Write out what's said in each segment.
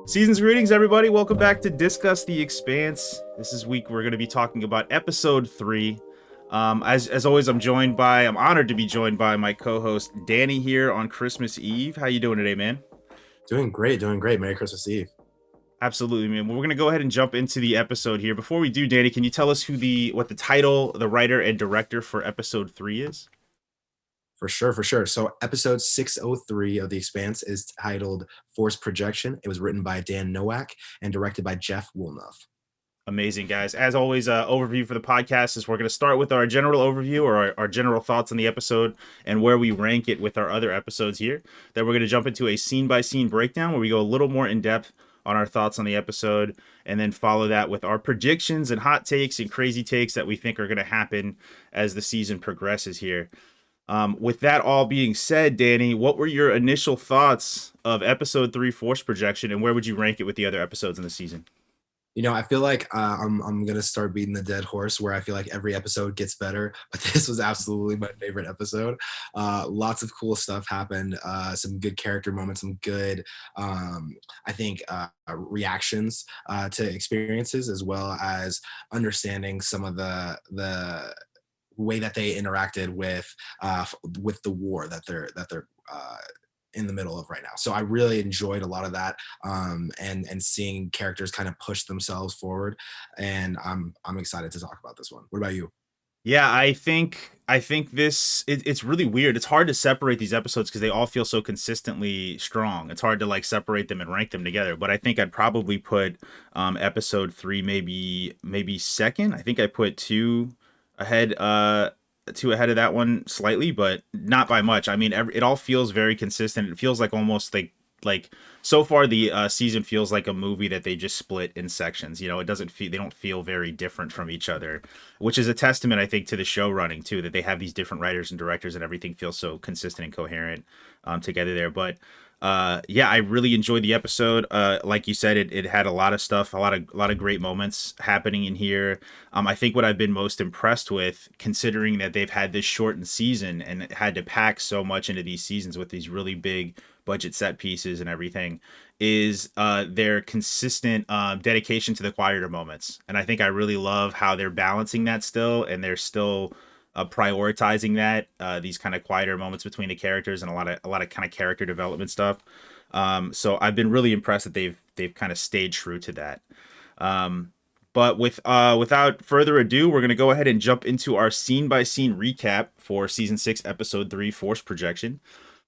Season's greetings, everybody. Welcome back to Discuss The Expanse. This week we're going to be talking about episode 3. As always, I'm honored to be joined by my co-host Danny here on Christmas Eve. How you doing today, man? Doing great, doing great. Merry Christmas Eve. Absolutely, man. Well, we're going to go ahead and jump into the episode here. Before we do, Danny, can you tell us what the title, the writer, and director for episode 3 is? For sure, for sure. So episode 603 of The Expanse is titled Force Projection. It was written by Dan Nowak and directed by Jeff Woolnough. Amazing, guys. As always, overview for the podcast is we're going to start with our general overview or our general thoughts on the episode and where we rank it with our other episodes here. Then we're going to jump into a scene-by-scene breakdown where we go a little more in-depth on our thoughts on the episode, and then follow that with our predictions and hot takes and crazy takes that we think are going to happen as the season progresses here. With that all being said, Danny, what were your initial thoughts of episode 3 Force Projection, and where would you rank it with the other episodes in the season? You know, I feel like I'm gonna start beating the dead horse where I feel like every episode gets better, but this was absolutely my favorite episode. Lots of cool stuff happened. Some good character moments, some good, I think, reactions to experiences, as well as understanding some of the way that they interacted with the war that they're in the middle of right now. So I really enjoyed a lot of that, and seeing characters kind of push themselves forward. And I'm excited to talk about this one. What about you? Yeah, I think it's really weird. It's hard to separate these episodes because they all feel so consistently strong. It's hard to like separate them and rank them together. But I think I'd probably put episode 3 maybe second. I think I put ahead uh two ahead of that one slightly, but not by much. I mean, it all feels very consistent. It feels like almost like so far the season feels like a movie that they just split in sections. You know, they don't feel very different from each other, which is a testament, I think, to the show running too, that they have these different writers and directors and everything feels so consistent and coherent together there. But yeah, I really enjoyed the episode. Like you said, it had a lot of stuff, a lot of great moments happening in here. I think what I've been most impressed with, considering that they've had this shortened season and had to pack so much into these seasons with these really big budget set pieces and everything, is their consistent dedication to the quieter moments. And I think I really love how they're balancing that still, and they're still prioritizing that these kind of quieter moments between the characters and a lot of kind of character development stuff. So I've been really impressed that they've kind of stayed true to that. But without further ado, we're gonna go ahead and jump into our scene by scene recap for season 6, episode 3, Force Projection.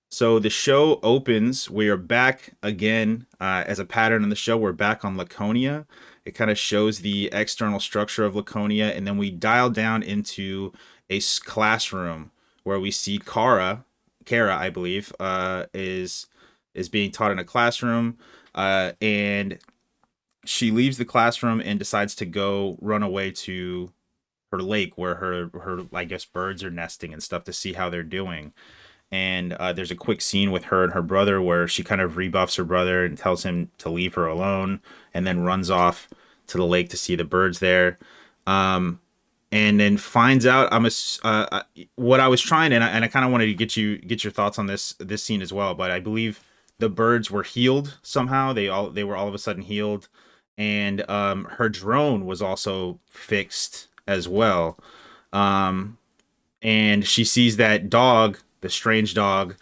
So the show opens. We are back again, as a pattern in the show. We're back on Laconia. It kind of shows the external structure of Laconia, and then we dial down into a classroom where we see Kara, I believe, is being taught in a classroom, and she leaves the classroom and decides to go run away to her lake where her I guess birds are nesting and stuff to see how they're doing. And there's a quick scene with her and her brother where she kind of rebuffs her brother and tells him to leave her alone, and then runs off to the lake to see the birds there. And then finds out what I was trying, and I kind of wanted to get your thoughts on this scene as well. But I believe the birds were healed somehow. They were all of a sudden healed, and her drone was also fixed as well. And she sees that dog, the strange dog,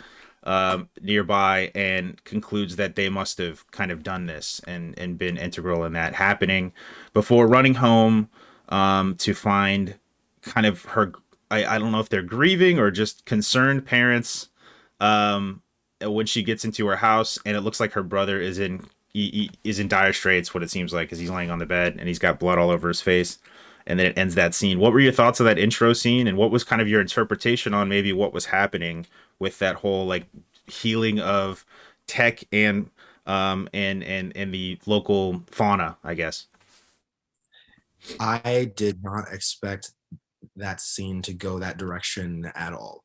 nearby, and concludes that they must have kind of done this and been integral in that happening before running home to find kind of her. I don't know if they're grieving or just concerned parents when she gets into her house, and it looks like her brother is in dire straits. What it seems like is he's laying on the bed and he's got blood all over his face. And then it ends that scene. What were your thoughts of that intro scene, and what was kind of your interpretation on maybe what was happening with that whole like healing of tech and the local fauna, I guess? I did not expect that scene to go that direction at all.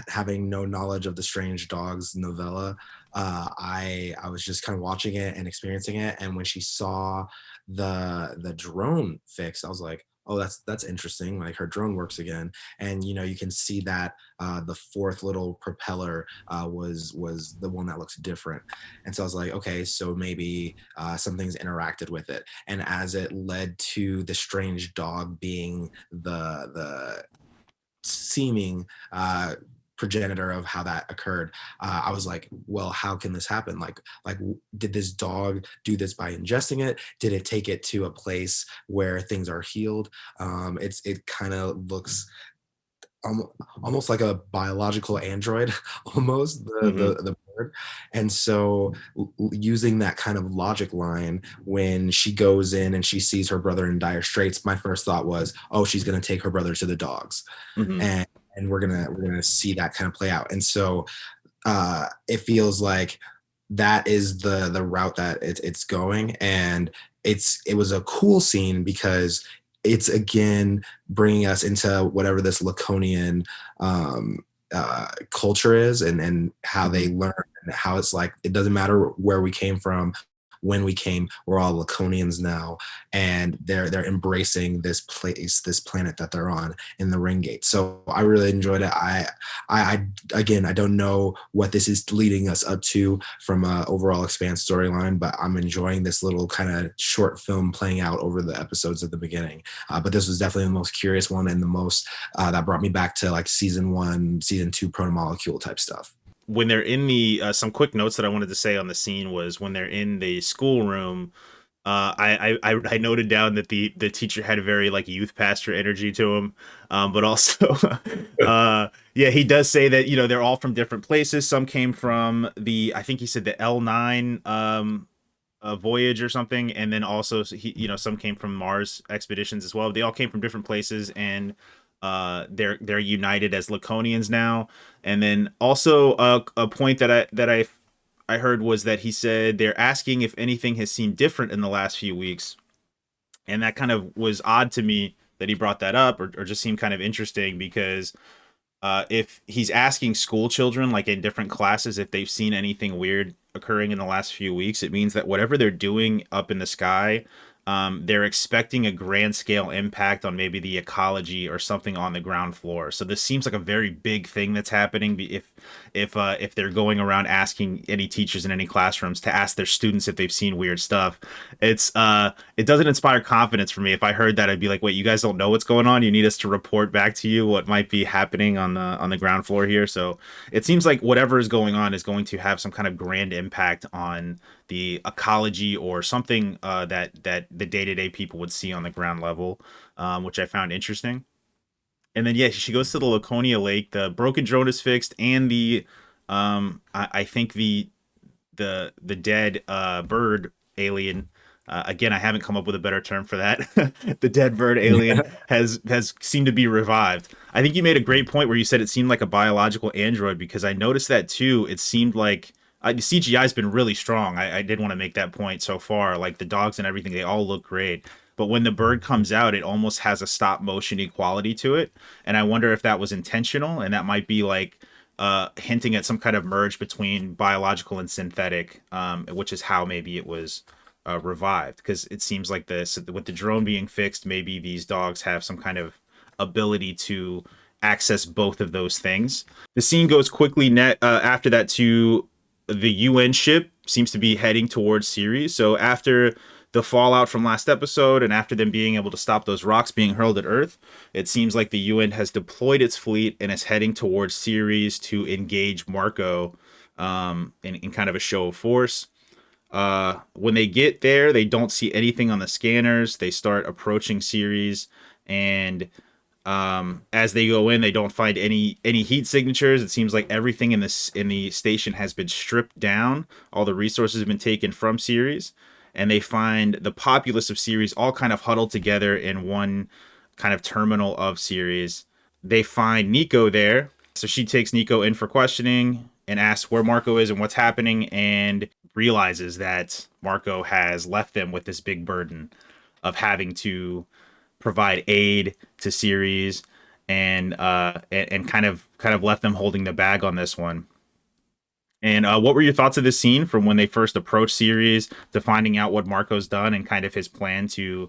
Having no knowledge of the Strange Dogs novella, I was just kind of watching it and experiencing it. And when she saw the drone fixed, I was like, oh, that's interesting. Like her drone works again, and you can see that the fourth little propeller was the one that looks different. And so I was like, okay, so maybe something's interacted with it. And as it led to the strange dog being the seeming progenitor of how that occurred, I was like, well, how can this happen? Did this dog do this by ingesting it? Did it take it to a place where things are healed? It kind of looks um, almost like a biological android, almost Hmm. the bird. And so using that kind of logic line, when she goes in and she sees her brother in dire straits, my first thought was, oh, she's going to take her brother to the dogs, Hmm. and we're gonna see that kind of play out. And so it feels like that is the route that it's going. And it was a cool scene because it's again bringing us into whatever this laconian culture is, and how they Hmm. learn, and how it's like it doesn't matter where we came from, when we came, we're all laconians now. And they're embracing this place, this planet that they're on in the ring gate. So I really enjoyed it. I again, I don't know what this is leading us up to from a overall Expanse storyline, but I'm enjoying this little kind of short film playing out over the episodes at the beginning. But this was definitely the most curious one, and the most that brought me back to like season one, season two proto-molecule type stuff. When they're in the some quick notes that I wanted to say on the scene was when they're in the schoolroom. I noted down that the teacher had a very like youth pastor energy to him, but also, yeah, he does say that they're all from different places. Some came from the I think he said the L9 voyage or something, and then also some came from Mars expeditions as well. They all came from different places, and they're united as Laconians now. And then also a point that I heard was that he said they're asking if anything has seemed different in the last few weeks, and that kind of was odd to me that he brought that up, or just seemed kind of interesting because if he's asking school children, like in different classes, if they've seen anything weird occurring in the last few weeks, it means that whatever they're doing up in the sky, they're expecting a grand scale impact on maybe the ecology or something on the ground floor. So this seems like a very big thing that's happening. If they're going around asking any teachers in any classrooms to ask their students if they've seen weird stuff, it doesn't inspire confidence for me. If I heard that, I'd be like, wait, you guys don't know what's going on? You need us to report back to you what might be happening on the ground floor here. So it seems like whatever is going on is going to have some kind of grand impact on the ecology or something that the day-to-day people would see on the ground level, which I found interesting. And then yeah, she goes to the Laconia Lake. The broken drone is fixed, and I think the dead bird alien. Again, I haven't come up with a better term for that. The dead bird alien has seemed to be revived. I think you made a great point where you said it seemed like a biological android, because I noticed that too. It seemed like the CGI has been really strong. I did want to make that point so far. Like the dogs and everything, they all look great. But when the bird comes out, it almost has a stop motion quality to it. And I wonder if that was intentional, and that might be like hinting at some kind of merge between biological and synthetic, which is how maybe it was revived. Because it seems like this, with the drone being fixed, maybe these dogs have some kind of ability to access both of those things. The scene goes quickly after that to the UN ship seems to be heading towards Ceres. So after the fallout from last episode, and after them being able to stop those rocks being hurled at Earth, it seems like the UN has deployed its fleet and is heading towards Ceres to engage Marco in kind of a show of force. When they get there, they don't see anything on the scanners. They start approaching Ceres, and as they go in, they don't find any heat signatures. It seems like everything in the station has been stripped down. All the resources have been taken from Ceres, and they find the populace of Ceres all kind of huddled together in one kind of terminal of Ceres. They find Nico there, so she takes Nico in for questioning and asks where Marco is and what's happening, and realizes that Marco has left them with this big burden of having to provide aid to Ceres, and kind of left them holding the bag on this one. And what were your thoughts of this scene from when they first approached Ceres to finding out what Marco's done and kind of his plan to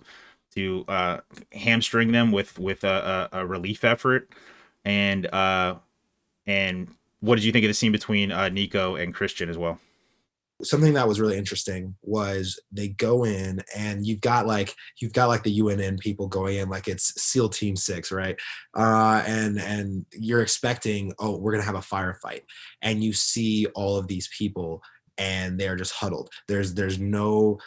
hamstring them with a relief effort. And and what did you think of the scene between Nico and Christian as well? Something that was really interesting was they go in and you've got like the UNN people going in like it's SEAL Team 6, right? And you're expecting, oh, we're gonna have a firefight, and you see all of these people and they're just huddled. There's no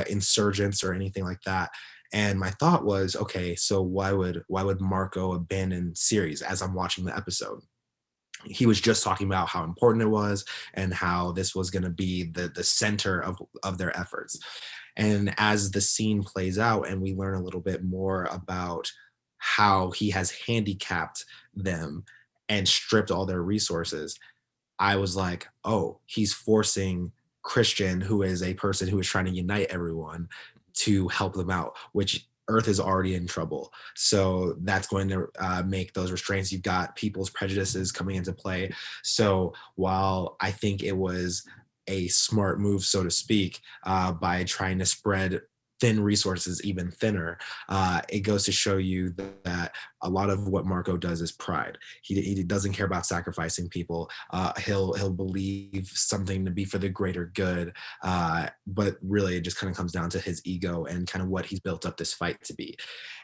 insurgents or anything like that. And my thought was, okay, so why would Marco abandon Ceres as I'm watching the episode? He was just talking about how important it was and how this was going to be the center of their efforts. And as the scene plays out and we learn a little bit more about how he has handicapped them and stripped all their resources, I was like, oh, he's forcing Christian, who is a person who is trying to unite everyone, to help them out, which Earth is already in trouble. So that's going to make those restraints. You've got people's prejudices coming into play. So while I think it was a smart move, so to speak, by trying to spread thin resources even thinner, it goes to show you that a lot of what Marco does is pride. He doesn't care about sacrificing people. He'll believe something to be for the greater good, but really it just kind of comes down to his ego and kind of what he's built up this fight to be.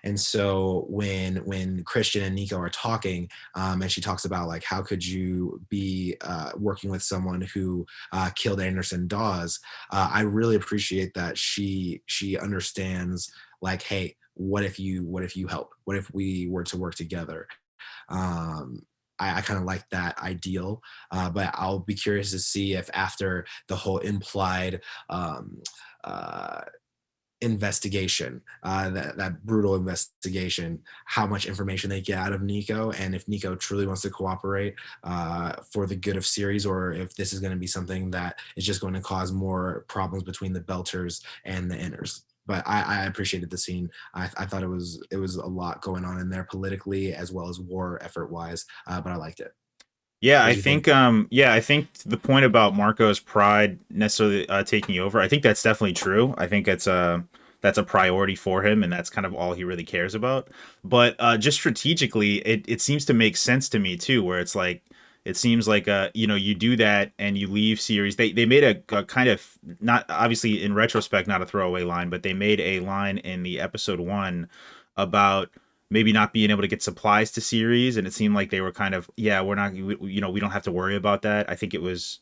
And so when Christian and Nico are talking, and she talks about like how could you be working with someone who killed Anderson Dawes, I really appreciate that she understands like, hey, what if you help? What if we were to work together? I kind of like that ideal, but I'll be curious to see if after the whole implied uh, investigation, that brutal investigation, how much information they get out of Nico, and if Nico truly wants to cooperate for the good of Ceres, or if this is going to be something that is just going to cause more problems between the Belters and the Inners. But I appreciated the scene. I thought it was a lot going on in there politically as well as war effort wise, but I liked it. Yeah, What I do you think? think I think the point about Marco's pride necessarily taking over, I think that's definitely true. I think that's a priority for him, and that's kind of all he really cares about. But just strategically, it seems to make sense to me too, where it's like it seems like you do that and you leave series. They made a kind of, not obviously in retrospect, not a throwaway line, but they made a line in the episode one about maybe not being able to get supplies to series, and it seemed like they were kind of, yeah, we're not, we don't have to worry about that. I think it was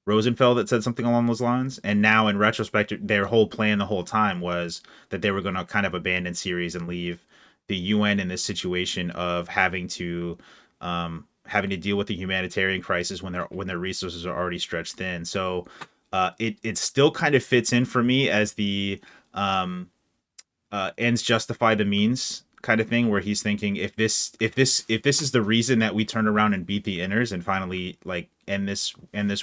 Rosenfeld that said something along those lines. And now in retrospect, their whole plan the whole time was that they were going to kind of abandon series and leave the UN in this situation of having to deal with the humanitarian crisis when their resources are already stretched thin. So it still kind of fits in for me as the um, ends justify the means kind of thing, where he's thinking, if this is the reason that we turn around and beat the Inners and finally like end this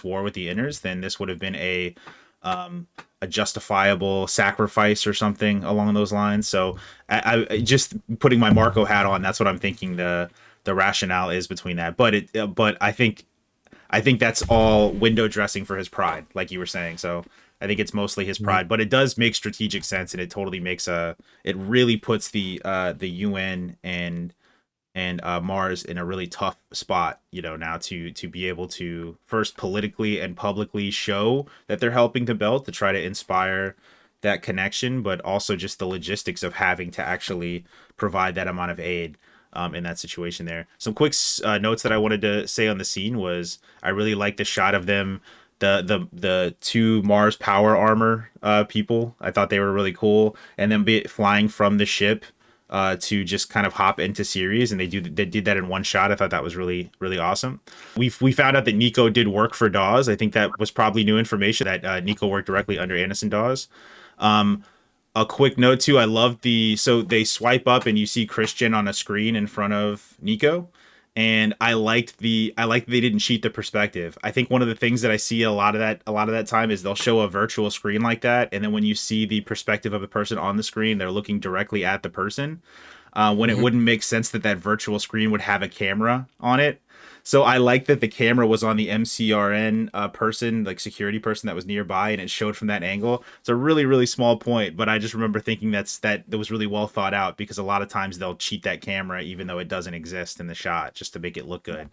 war with the Inners, then this would have been a justifiable sacrifice or something along those lines. So I just putting my Marco hat on, that's what I'm thinking the rationale is between that. But I think that's all window dressing for his pride, like you were saying. So I think it's mostly his pride, but it does make strategic sense, and it totally makes it really puts the UN and Mars in a really tough spot, now to be able to first politically and publicly show that they're helping the belt to try to inspire that connection, but also just the logistics of having to actually provide that amount of aid in that situation there. Some quick notes that I wanted to say on the scene was I really like the shot of them, the two Mars power armor people. I thought they were really cool, and then flying from the ship to just kind of hop into Ceres, and they did that in one shot. I thought that was really really awesome. We found out that Nico did work for Dawes. I think that was probably new information that Nico worked directly under Anderson Dawes. Um, a quick note too, I love so they swipe up and you see Christian on a screen in front of Nico, and I liked they didn't cheat the perspective. I think one of the things that I see a lot of that time is they'll show a virtual screen like that, and then when you see the perspective of the person on the screen, they're looking directly at the person, when it Mhm. wouldn't make sense that virtual screen would have a camera on it. So I like that the camera was on the MCRN person, like security person that was nearby, and it showed from that angle. It's a really, really small point, but I just remember thinking that was really well thought out because a lot of times they'll cheat that camera even though it doesn't exist in the shot just to make it look good.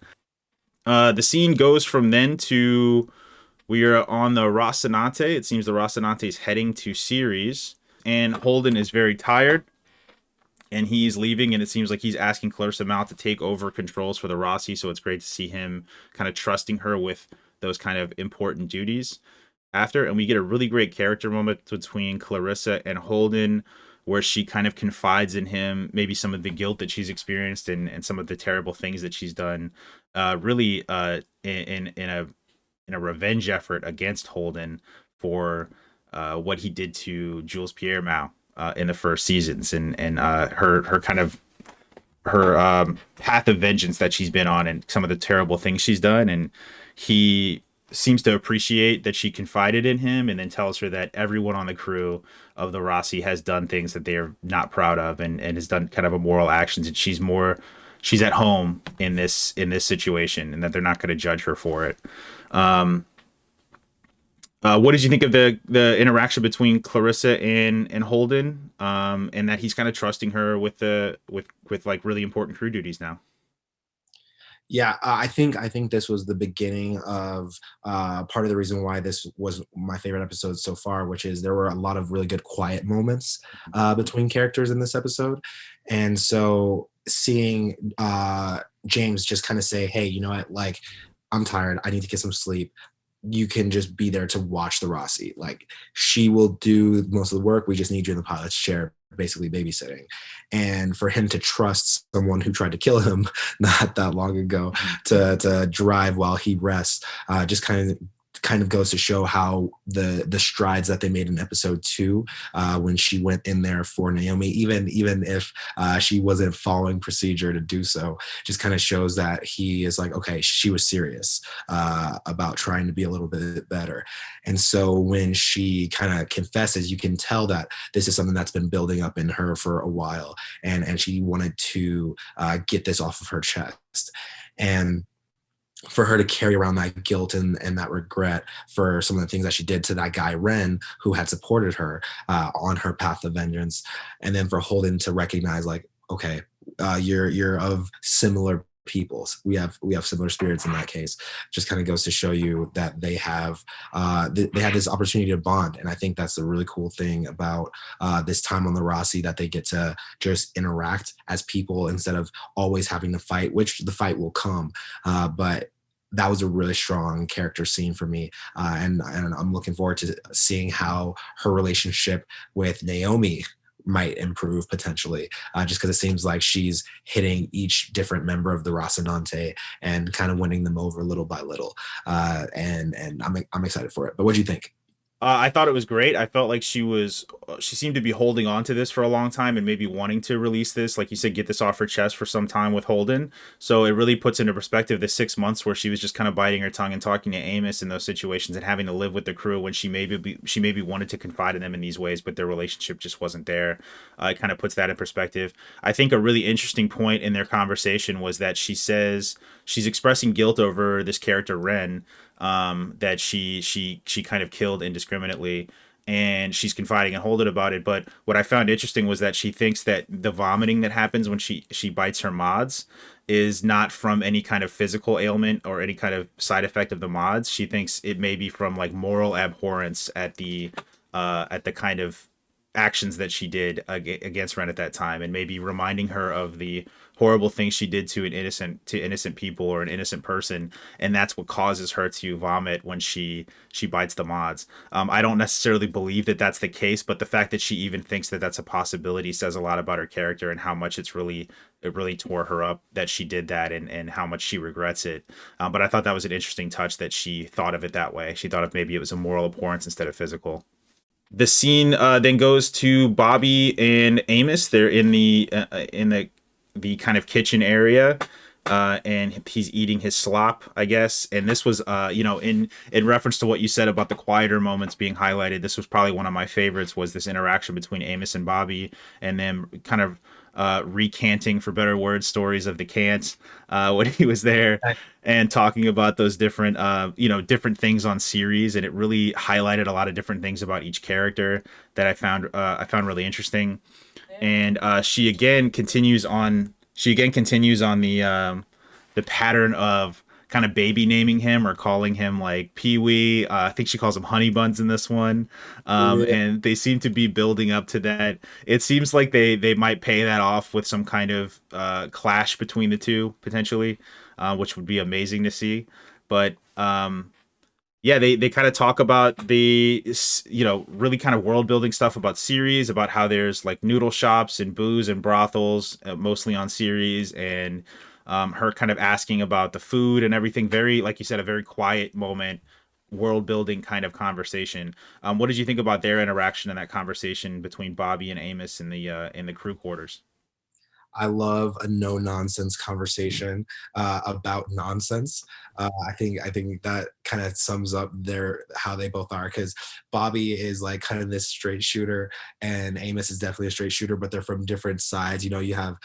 The scene goes from then to we are on the Rocinante. It seems the Rocinante is heading to Ceres, and Holden is very tired and he's leaving, and it seems like he's asking Clarissa Mount to take over controls for the Roci. So it's great to see him kind of trusting her with those kind of important duties after. And we get a really great character moment between Clarissa and Holden, where she kind of confides in him, maybe some of the guilt that she's experienced and some of the terrible things that she's done, really in a revenge effort against Holden for what he did to Jules Pierre Mao in the first seasons, and her kind of her path of vengeance that she's been on and some of the terrible things she's done. And he seems to appreciate that she confided in him and then tells her that everyone on the crew of the Roci has done things that they are not proud of, and has done kind of immoral actions, and she's at home in this situation, and that they're not going to judge her for it. What did you think of the interaction between Clarissa and Holden, and that he's kind of trusting her with with like really important crew duties now? Yeah, I think this was the beginning of part of the reason why this was my favorite episode so far, which is there were a lot of really good quiet moments between characters in this episode, and so seeing James just kind of say, "Hey, you know what? Like, I'm tired. I need to get some sleep. You can just be there to watch the Rossi. Like, she will do most of the work. We just need you in the pilot's chair, basically babysitting." And for him to trust someone who tried to kill him not that long ago to drive while he rests, just kind of goes to show how the strides that they made in episode 2, when she went in there for Naomi, even if she wasn't following procedure to do so, just kind of shows that he is like, okay, she was serious about trying to be a little bit better. And so when she kind of confesses, you can tell that this is something that's been building up in her for a while, and she wanted to get this off of her chest. And for her to carry around that guilt and that regret for some of the things that she did to that guy Ren, who had supported her on her path of vengeance, and then for Holden to recognize, like, okay, you're of similar peoples. We have similar spirits in that case. Just kind of goes to show you that they have they had this opportunity to bond, and I think that's the really cool thing about this time on the Rossi, that they get to just interact as people instead of always having to fight, which the fight will come, but that was a really strong character scene for me, and I'm looking forward to seeing how her relationship with Naomi might improve potentially, just because it seems like she's hitting each different member of the Rocinante and kind of winning them over little by little, and I'm excited for it. But what do you think? I thought it was great. I felt like she seemed to be holding on to this for a long time and maybe wanting to release this, like you said, get this off her chest for some time with Holden. So it really puts into perspective the 6 months where she was just kind of biting her tongue and talking to Amos in those situations and having to live with the crew when she maybe wanted to confide in them in these ways, but their relationship just wasn't there. It kind of puts that in perspective. I think a really interesting point in their conversation was that she says she's expressing guilt over this character Ren, that she kind of killed indiscriminately, and she's confiding in Holden about it. But what I found interesting was that she thinks that the vomiting that happens when she bites her mods is not from any kind of physical ailment or any kind of side effect of the mods. She thinks it may be from like moral abhorrence at the kind of actions that she did against Ren at that time, and maybe reminding her of the horrible things she did to innocent people or an innocent person, and that's what causes her to vomit when she bites the mods. I don't necessarily believe that that's the case, but the fact that she even thinks that that's a possibility says a lot about her character and how much it really tore her up that she did that, and how much she regrets it. But I thought that was an interesting touch that she thought of it that way. She thought of maybe it was a moral abhorrence instead of physical. The scene then goes to Bobby and Amos. They're in the kind of kitchen area, and he's eating his slop, I guess. And this was, in reference to what you said about the quieter moments being highlighted. This was probably one of my favorites. Was this interaction between Amos and Bobby, and them kind of recanting, for better words, stories of the cant when he was there, and talking about those different different things on Ceres, and it really highlighted a lot of different things about each character that I found really interesting. And she again continues on the pattern of kind of baby naming him or calling him like Pee Wee. I think she calls him Honey Buns in this one, Yeah. and they seem to be building up to that. It seems like they might pay that off with some kind of clash between the two potentially, which would be amazing to see. But yeah, they kind of talk about the really kind of world building stuff about Ceres, about how there's like noodle shops and booze and brothels, mostly on Ceres, and her kind of asking about the food and everything. Very, like you said, a very quiet moment, world building kind of conversation. What did you think about their interaction in that conversation between Bobby and Amos in the crew quarters? I love a no nonsense conversation about nonsense. I think that kind of sums up their how they both are, because Bobby is like kind of this straight shooter, and Amos is definitely a straight shooter, but they're from different sides. You have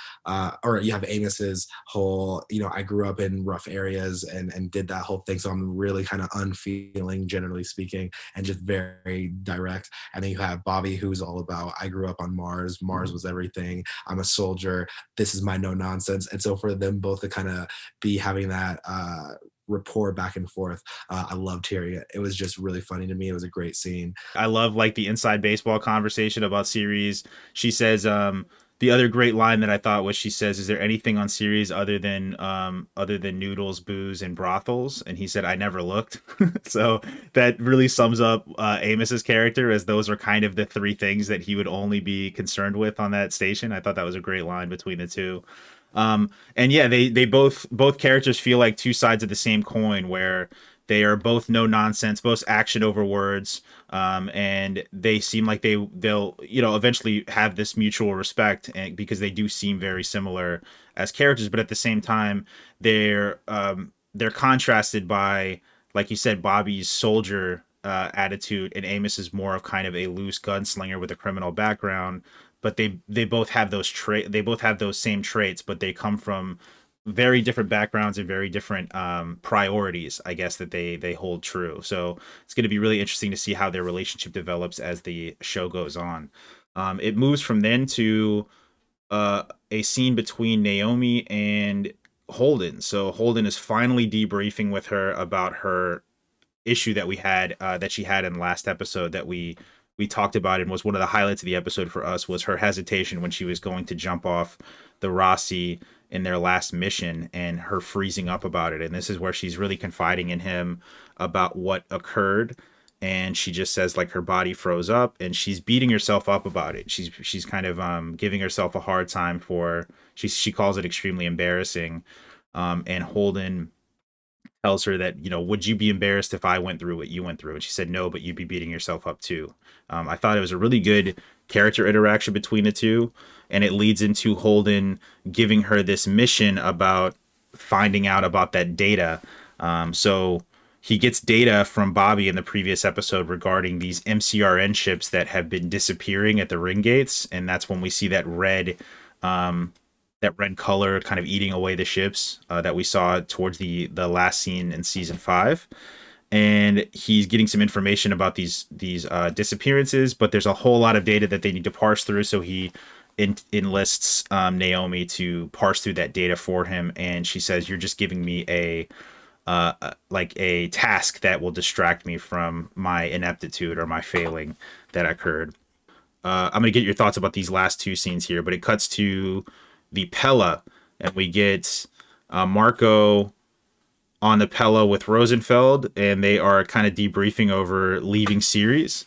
or you have Amos's whole, I grew up in rough areas and did that whole thing, so I'm really kind of unfeeling, generally speaking, and just very direct. And then you have Bobby, who's all about, I grew up on Mars. Mars was everything. I'm a soldier. This is my no nonsense. And so for them both to kind of be having that rapport back and forth, I loved hearing it. It was just really funny to me. It was a great scene. I love like the inside baseball conversation about Ceres. She says, the other great line that I thought was, she says, "Is there anything on Ceres other than noodles, booze, and brothels?" And he said, "I never looked." So that really sums up Amos's character, as those are kind of the three things that he would only be concerned with on that station. I thought that was a great line between the two. And yeah, they both characters feel like two sides of the same coin, where they are both no nonsense, both action over words, and they seem like they'll eventually have this mutual respect, and because they do seem very similar as characters, but at the same time they're contrasted by, like you said, Bobby's soldier attitude, and Amos is more of kind of a loose gunslinger with a criminal background. But they both have they both have those same traits, but they come from very different backgrounds and very different priorities, I guess, that they hold true. So it's going to be really interesting to see how their relationship develops as the show goes on. It moves from then to a scene between Naomi and Holden. So Holden is finally debriefing with her about her issue that she had in the last episode that we talked about, and was one of the highlights of the episode for us, was her hesitation when she was going to jump off the Roci in their last mission, and her freezing up about it. And this is where she's really confiding in him about what occurred, and she just says like her body froze up, and she's beating herself up about it. She's kind of giving herself a hard time for, she calls it extremely embarrassing. And Holden tells her that, would you be embarrassed if I went through what you went through? And she said, no, but you'd be beating yourself up too. I thought it was a really good character interaction between the two. And it leads into Holden giving her this mission about finding out about that data. So he gets data from Bobby in the previous episode regarding these MCRN ships that have been disappearing at the ring gates. And that's when we see that red color kind of eating away the ships that we saw towards the last scene in season 5. And he's getting some information about these disappearances, but there's a whole lot of data that they need to parse through. So he enlists Naomi to parse through that data for him, and she says, "You're just giving me a like a task that will distract me from my ineptitude or my failing that occurred." I'm gonna get your thoughts about these last two scenes here, but it cuts to the Pella, and we get Marco on the Pella with Rosenfeld, and they are kind of debriefing over leaving Ceres.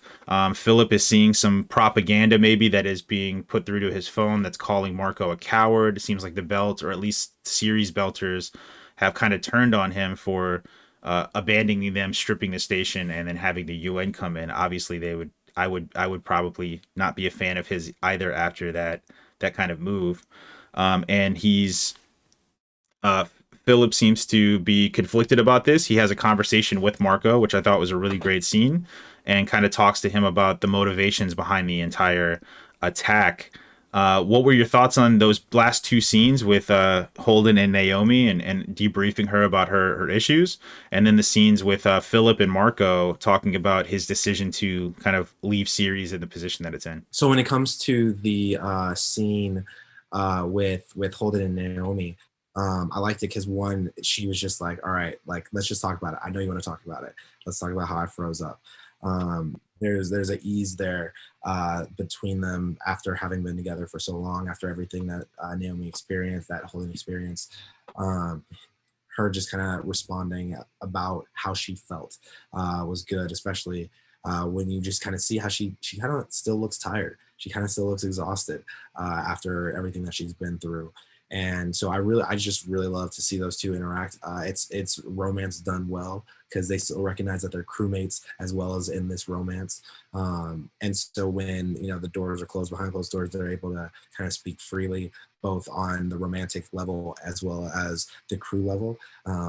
Philip is seeing some propaganda maybe that is being put through to his phone that's calling Marco a coward. It seems like the belt, or at least Ceres belters, have kind of turned on him for abandoning them, stripping the station, and then having the UN come in. Obviously, I would probably not be a fan of his either after that kind of move. And Philip seems to be conflicted about this. He has a conversation with Marco, which I thought was a really great scene, and kind of talks to him about the motivations behind the entire attack. What were your thoughts on those last two scenes with Holden and Naomi and debriefing her about her issues, and then the scenes with Philip and Marco talking about his decision to kind of leave Ceres in the position that it's in? So when it comes to the scene with Holden and Naomi, I liked it because one, she was just like, "All right, like let's just talk about it. I know you want to talk about it. Let's talk about how I froze up." There's an ease there between them after having been together for so long, after everything that Naomi experienced, that Holden experienced. Um, her just kind of responding about how she felt was good, especially when you just kind of see how she kind of still looks tired. She kind of still looks exhausted after everything that she's been through. And so I just really love to see those two interact. It's romance done well because they still recognize that they're crewmates as well as in this romance. And so when the doors are closed behind closed doors, they're able to kind of speak freely, both on the romantic level as well as the crew level.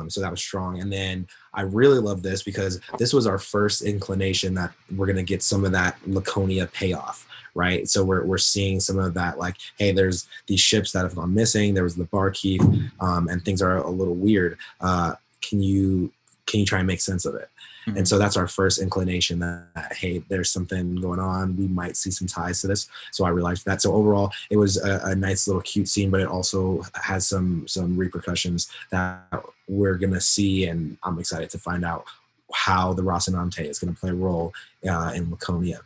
So that was strong. And then I really love this because this was our first inclination that we're going to get some of that Laconia payoff, right? So we're seeing some of that, like, hey, there's these ships that have gone missing. There was the barkeep, and things are a little weird. Can you try and make sense of it? Mm-hmm. And so that's our first inclination that, hey, there's something going on. We might see some ties to this. So I realized that. So overall, it was a nice little cute scene, but it also has some repercussions that we're going to see. And I'm excited to find out how the Rocinante is going to play a role in Laconia.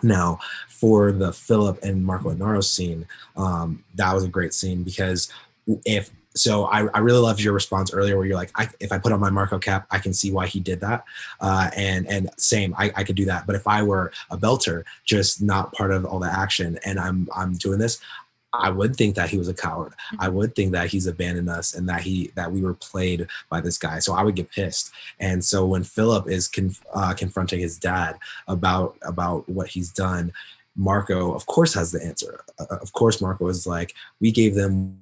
Now, for the Philip and Marco Inaro scene, that was a great scene because I really loved your response earlier where you're like, if I put on my Marco cap, I can see why he did that. And same, I could do that. But if I were a belter, just not part of all the action, and I'm doing this, I would think that he was a coward. I would think that he's abandoned us and that we were played by this guy. So I would get pissed. And so when Philip is confronting his dad about what he's done, Marco, of course, has the answer. Of course, Marco is like, we gave them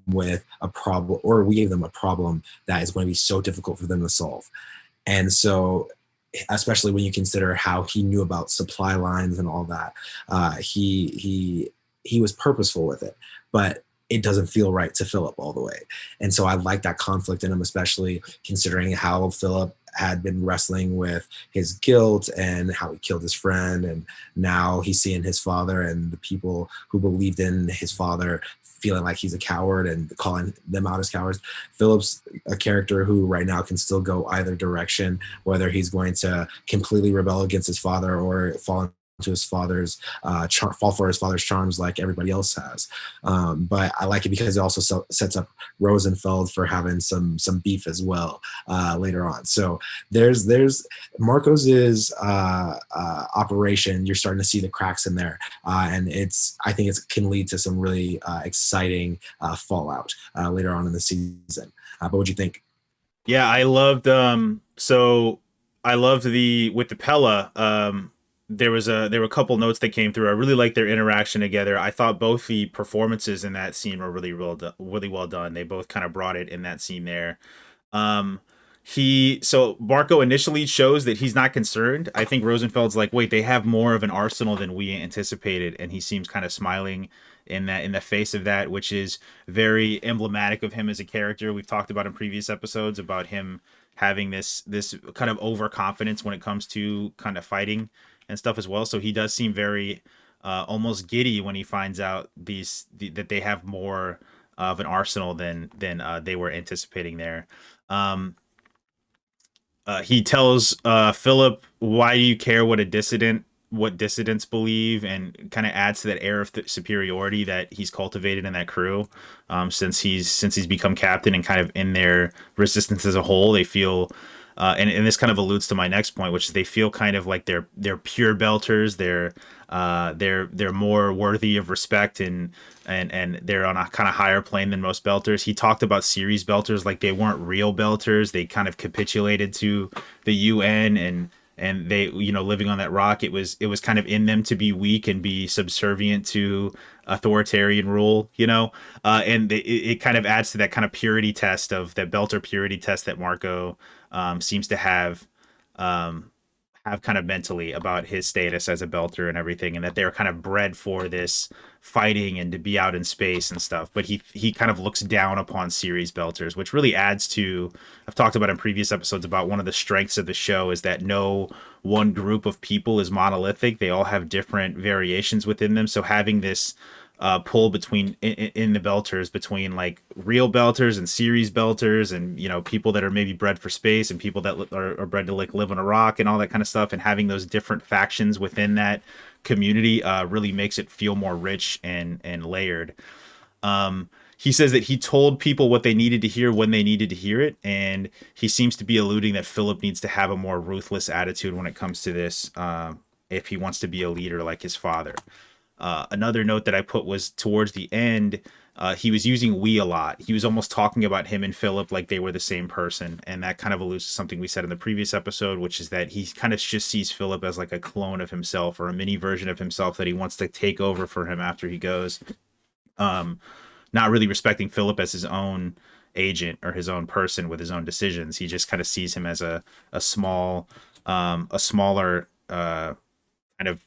a problem that is going to be so difficult for them to solve. And so, especially when you consider how he knew about supply lines and all that, he was purposeful with it, but it doesn't feel right to Philip all the way. And so I like that conflict in him, especially considering how Philip had been wrestling with his guilt and how he killed his friend. And now he's seeing his father and the people who believed in his father feeling like he's a coward and calling them out as cowards. Philip's a character who right now can still go either direction, whether he's going to completely rebel against his father or fall to his father's fall for his father's charms like everybody else has. But I like it because it also sets up Rosenfeld for having some beef as well later on. So there's Marcos's operation. You're starting to see the cracks in there, and I think it can lead to some really exciting fallout later on in the season. But what do you think? Yeah, I loved I loved the with the Pella. There were a couple notes that came through. I really liked their interaction together. I thought both the performances in that scene were really well done. They both kind of brought it in that scene there. Um, so Marco initially shows that he's not concerned. I think Rosenfeld's like, wait, they have more of an arsenal than we anticipated, and he seems kind of smiling in the face of that, which is very emblematic of him as a character. We've talked about in previous episodes about him having this kind of overconfidence when it comes to kind of fighting and stuff as well. So he does seem very almost giddy when he finds out that they have more of an arsenal than they were anticipating there. Um, he tells Philip, "Why do you care what dissidents believe?" and kind of adds to that air of superiority that he's cultivated in that crew since he's become captain and kind of in their resistance as a whole. They feel. And this kind of alludes to my next point, which is they feel kind of like they're pure belters. They're more worthy of respect and they're on a kind of higher plane than most belters. He talked about Ceres belters like they weren't real belters. They kind of capitulated to the UN and they living on that rock. It was kind of in them to be weak and be subservient to authoritarian rule. And it kind of adds to that kind of purity test of that belter purity test that Marco seems to have have kind of mentally about his status as a belter and everything, and that they're kind of bred for this fighting and to be out in space and stuff. But he kind of looks down upon Ceres belters, which really adds to, I've talked about in previous episodes about one of the strengths of the show is that no one group of people is monolithic. They all have different variations within them. So having this pull between in the belters between like real belters and series belters, and people that are maybe bred for space and people that are bred to like live on a rock and all that kind of stuff, and having those different factions within that community really makes it feel more rich and layered. He says that he told people what they needed to hear when they needed to hear it, and he seems to be alluding that Philip needs to have a more ruthless attitude when it comes to this, if he wants to be a leader like his father. Another note that I put was towards the end, he was using we a lot. He was almost talking about him and Philip like they were the same person. And that kind of alludes to something we said in the previous episode, which is that he kind of just sees Philip as like a clone of himself or a mini version of himself that he wants to take over for him after he goes. Not really respecting Philip as his own agent or his own person with his own decisions. He just kind of sees him as a smaller kind of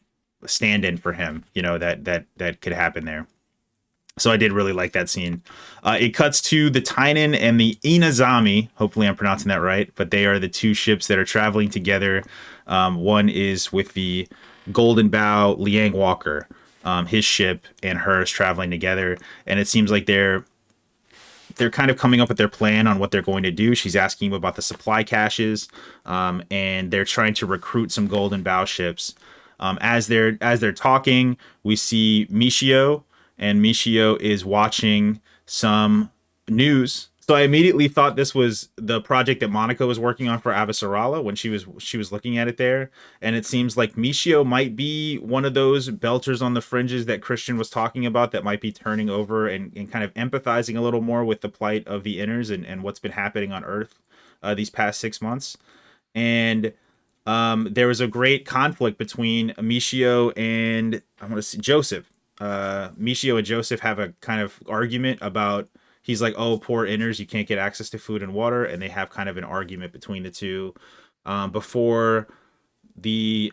stand-in for him, that could happen there. So I did really like that scene. It cuts to the Tynan and the Inazami. Hopefully I'm pronouncing that right, but they are the two ships that are traveling together. One is with the Golden Bow Liang Walker, his ship, and hers traveling together, and it seems like they're kind of coming up with their plan on what they're going to do. She's asking him about the supply caches, and they're trying to recruit some Golden Bow ships. As they're talking, we see Michio, and Michio is watching some news. So I immediately thought this was the project that Monica was working on for Avasarala when she was looking at it there. And it seems like Michio might be one of those belters on the fringes that Christian was talking about that might be turning over and kind of empathizing a little more with the plight of the inners and what's been happening on Earth these past 6 months. And there was a great conflict between Michio and I want to see Joseph. Michio and Joseph have a kind of argument about, he's like, oh, poor inners, you can't get access to food and water, and they have kind of an argument between the two before they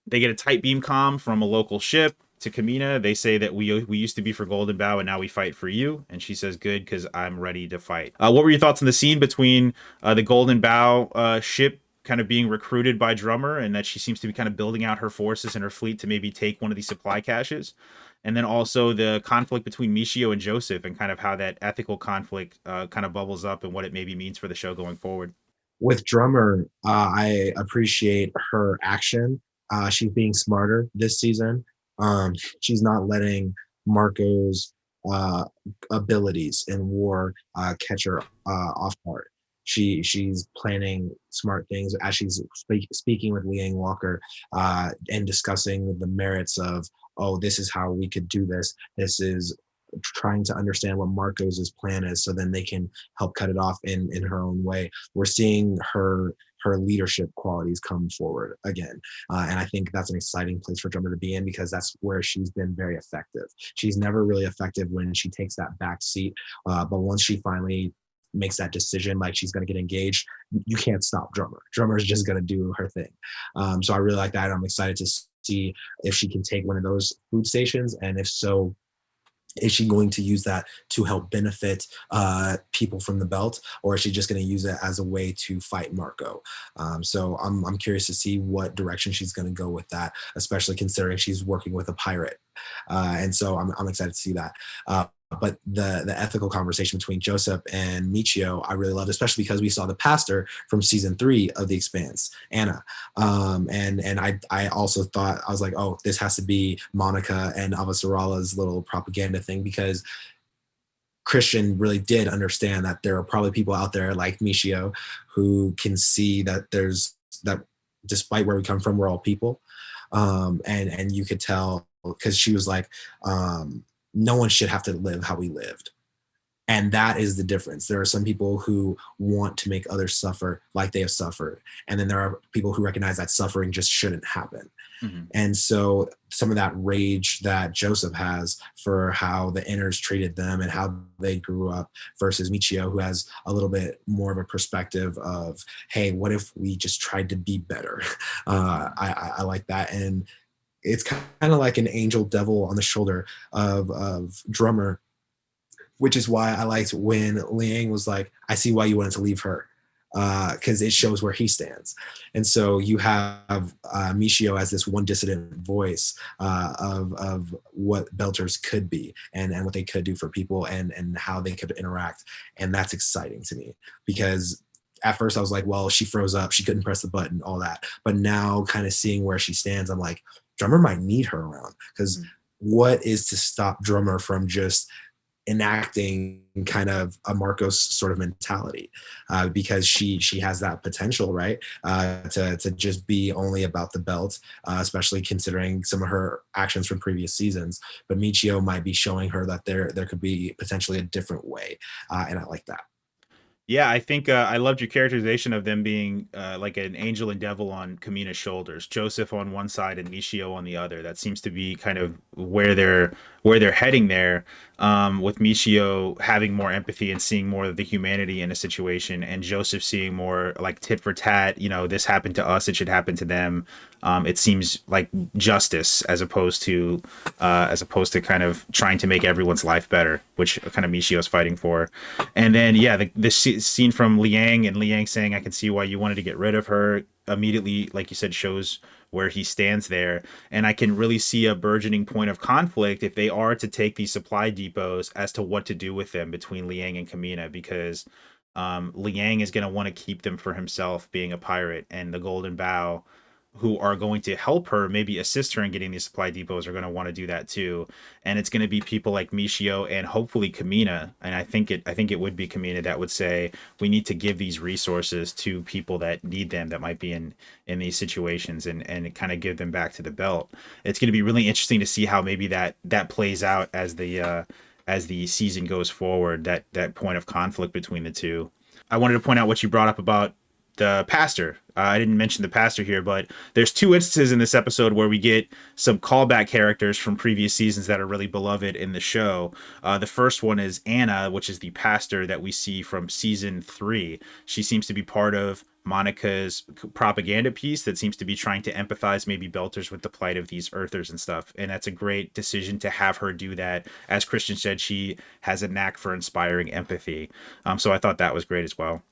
get a tight beam comm from a local ship to Kamina. They say that we used to be for Golden Bow and now we fight for you. And she says, good, because I'm ready to fight. What were your thoughts on the scene between the Golden Bow ship kind of being recruited by Drummer, and that she seems to be kind of building out her forces and her fleet to maybe take one of these supply caches? And then also the conflict between Michio and Joseph, and kind of how that ethical conflict kind of bubbles up and what it maybe means for the show going forward. With Drummer, I appreciate her action. She's being smarter this season. She's not letting Marco's abilities in war catch her off guard. She's planning smart things as she's speaking with Liang Walker and discussing the merits of, oh, this is how we could do this. This is trying to understand what Marco's plan is, so then they can help cut it off in her own way. We're seeing her leadership qualities come forward again. And I think that's an exciting place for Drummer to be in, because that's where she's been very effective. She's never really effective when she takes that back seat. But once she finally makes that decision, like she's going to get engaged, you can't stop Drummer. Drummer is just going to do her thing. So I really like that. I'm excited to see if she can take one of those food stations. And if so, is she going to use that to help benefit people from the belt, or is she just going to use it as a way to fight Marco? So I'm curious to see what direction she's going to go with that, especially considering she's working with a pirate. And so I'm excited to see that. But the ethical conversation between Joseph and Michio, I really loved, especially because we saw the pastor from season 3 of The Expanse, Anna. And I also thought, I was like, oh, this has to be Monica and Avasarala's little propaganda thing, because Christian really did understand that there are probably people out there like Michio who can see that that despite where we come from, we're all people. And you could tell, because she was like, no one should have to live how we lived. And that is the difference. There are some people who want to make others suffer like they have suffered. And then there are people who recognize that suffering just shouldn't happen. Mhm. And so some of that rage that Joseph has for how the inners treated them and how they grew up versus Michio, who has a little bit more of a perspective of, hey, what if we just tried to be better? I like that. And it's kind of like an angel devil on the shoulder of Drummer, which is why I liked when Liang was like, I see why you wanted to leave her. Because it shows where he stands. And so you have Michio as this one dissident voice of what Belters could be and what they could do for people and how they could interact. And that's exciting to me because at first I was like, well, she froze up. She couldn't press the button, all that. But now kind of seeing where she stands, I'm like, Drummer might need her around because what is to stop Drummer from just enacting kind of a Marcos sort of mentality because she has that potential, right? To just be only about the belt, especially considering some of her actions from previous seasons. But Michio might be showing her that there could be potentially a different way, and I like that. Yeah, I think I loved your characterization of them being like an angel and devil on Kamina's shoulders. Joseph on one side and Michio on the other. That seems to be kind of where they're heading there. With Michio having more empathy and seeing more of the humanity in a situation, and Joseph seeing more like tit for tat. This happened to us; it should happen to them. It seems like justice as opposed to kind of trying to make everyone's life better, which kind of Michio's fighting for. And then yeah, the scene from Liang and Liang saying, "I can see why you wanted to get rid of her." Immediately, like you said, shows where he stands there. And I can really see a burgeoning point of conflict if they are to take these supply depots as to what to do with them between Liang and Kamina, because Liang is going to want to keep them for himself, being a pirate, and the Golden Bough, who are going to help her, maybe assist her in getting these supply depots, are going to want to do that too. And it's going to be people like Michio and hopefully Kamina, and I think it would be Kamina that would say we need to give these resources to people that need them, that might be in these situations, and kind of give them back to the belt. It's going to be really interesting to see how maybe that plays out as the season goes forward, that point of conflict between the two. I wanted to point out what you brought up about the pastor. I didn't mention the pastor here, but there's two instances in this episode where we get some callback characters from previous seasons that are really beloved in the show. The first one is Anna, which is the pastor that we see from season 3. She seems to be part of Monica's propaganda piece that seems to be trying to empathize maybe Belters with the plight of these Earthers and stuff. And that's a great decision to have her do that. As Christian said, she has a knack for inspiring empathy. So I thought that was great as well.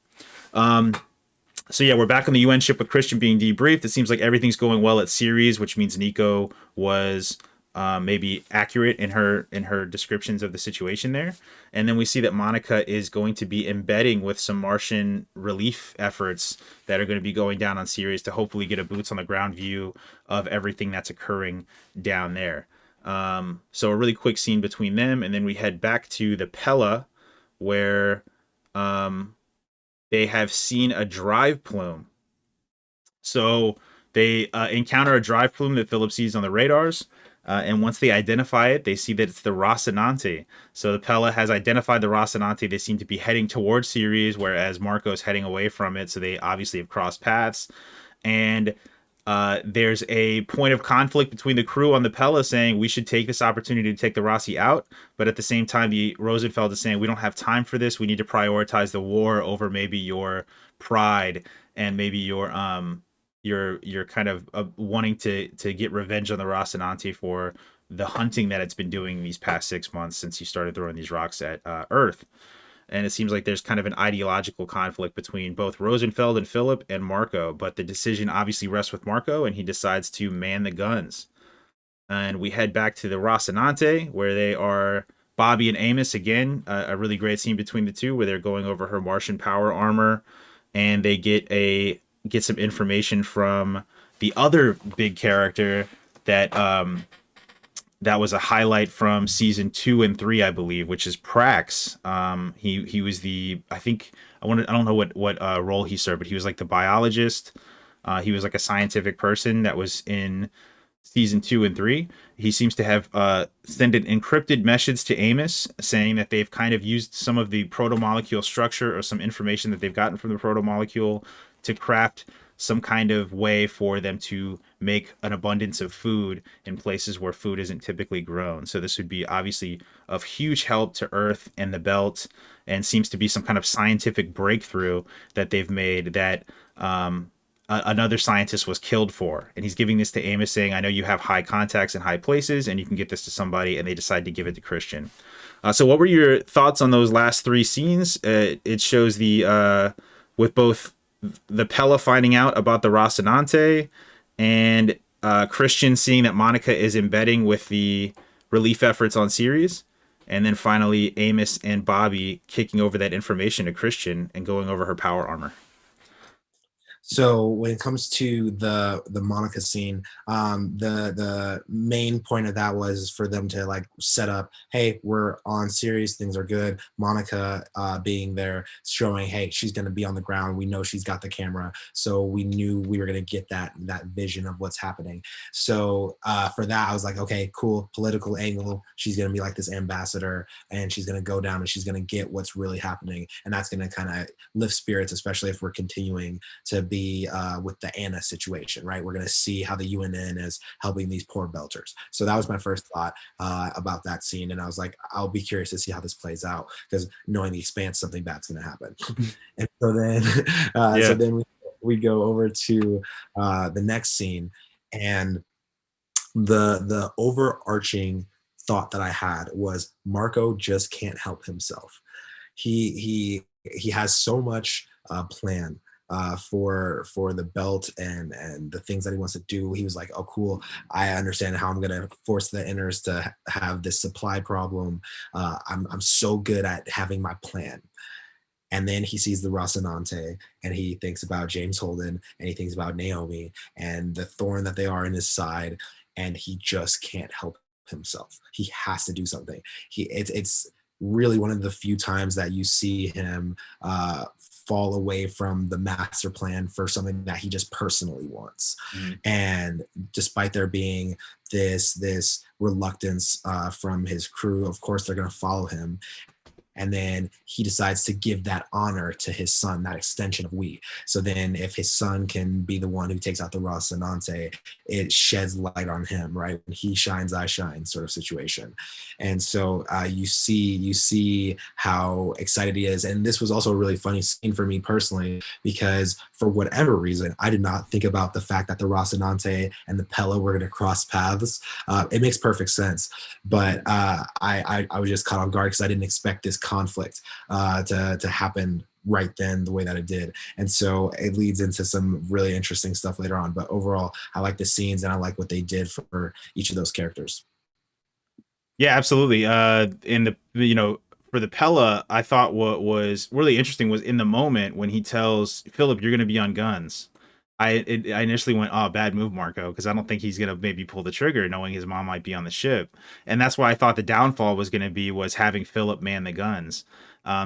So yeah, we're back on the UN ship with Christian being debriefed. It seems like everything's going well at Ceres, which means Nico was maybe accurate in her descriptions of the situation there. And then we see that Monica is going to be embedding with some Martian relief efforts that are going to be going down on Ceres to hopefully get a boots on the ground view of everything that's occurring down there. So a really quick scene between them, and then we head back to the Pella, where they have seen a drive plume. So they encounter a drive plume that Philip sees on the radars. And once they identify it, they see that it's the Rocinante. So the Pella has identified the Rocinante. They seem to be heading towards Ceres, whereas Marco's heading away from it. So they obviously have crossed paths. And there's a point of conflict between the crew on the Pella saying we should take this opportunity to take the Roci out, but at the same time, the Rosenfeld is saying we don't have time for this. We need to prioritize the war over maybe your pride and maybe your kind of wanting to get revenge on the Rocinante for the hunting that it's been doing these past 6 months since you started throwing these rocks at Earth. And it seems like there's kind of an ideological conflict between both Rosenfeld and Philip and Marco, but the decision obviously rests with Marco, and he decides to man the guns. And we head back to the Rocinante, where they are Bobby and Amos again. A really great scene between the two, where they're going over her Martian power armor, and they get some information from the other big character that was a highlight from season 2 and 3, I believe, which is Prax. He was I don't know what role he served, but he was like the biologist. He was like a scientific person that was in season 2 and 3. He seems to have sent an encrypted message to Amos saying that they've kind of used some of the proto molecule structure or some information that they've gotten from the proto molecule to craft some kind of way for them to make an abundance of food in places where food isn't typically grown. So this would be obviously of huge help to Earth and the belt, and seems to be some kind of scientific breakthrough that they've made that another scientist was killed for. And he's giving this to Amos, saying, I know you have high contacts in high places and you can get this to somebody. And they decide to give it to Christian. So what were your thoughts on those last three scenes? It shows with both the Pella finding out about the Rocinante and Christian seeing that Monica is embedding with the relief efforts on Ceres. And then finally, Amos and Bobby kicking over that information to Christian and going over her power armor. So when it comes to the Monica scene, the main point of that was for them to like set up, hey, we're on Ceres, things are good. Monica being there, showing, hey, she's going to be on the ground. We know she's got the camera, so we knew we were going to get that vision of what's happening. So for that, I was like, okay, cool, political angle. She's going to be like this ambassador, and she's going to go down and she's going to get what's really happening, and that's going to kind of lift spirits, especially if we're continuing to be with the Anna situation, right? We're going to see how the UNN is helping these poor belters. So that was my first thought about that scene. And I was like, I'll be curious to see how this plays out, because knowing the Expanse, something bad's going to happen. And so then, so then we go over to the next scene, and the overarching thought that I had was Marco just can't help himself. He has so much plan for the belt and the things that he wants to do. He was like, oh cool, I understand how I'm gonna force the inners to have this supply problem. I'm so good at having my plan. And then he sees the Rocinante, and he thinks about James Holden, and he thinks about Naomi and the thorn that they are in his side, and he just can't help himself. He has to do something. It's really one of the few times that you see him fall away from the master plan for something that he just personally wants. Mm-hmm. And despite there being this reluctance from his crew, of course they're going to follow him. And then he decides to give that honor to his son, that extension of we. So then if his son can be the one who takes out the Rocinante, it sheds light on him, right? When he shines, I shine sort of situation. And so you see how excited he is. And this was also a really funny scene for me personally, because for whatever reason, I did not think about the fact that the Rocinante and the Pella were going to cross paths. It makes perfect sense. But I was just caught off guard because I didn't expect this conflict to happen right then the way that it did. And so it leads into some really interesting stuff later on. But overall, I like the scenes and I like what they did for each of those characters. Yeah, absolutely. For the Pella, I thought what was really interesting was in the moment when he tells Philip, you're going to be on guns. I initially went, oh, bad move, Marco, because I don't think he's going to maybe pull the trigger knowing his mom might be on the ship. And that's why I thought the downfall was going to be was having Philip man the guns.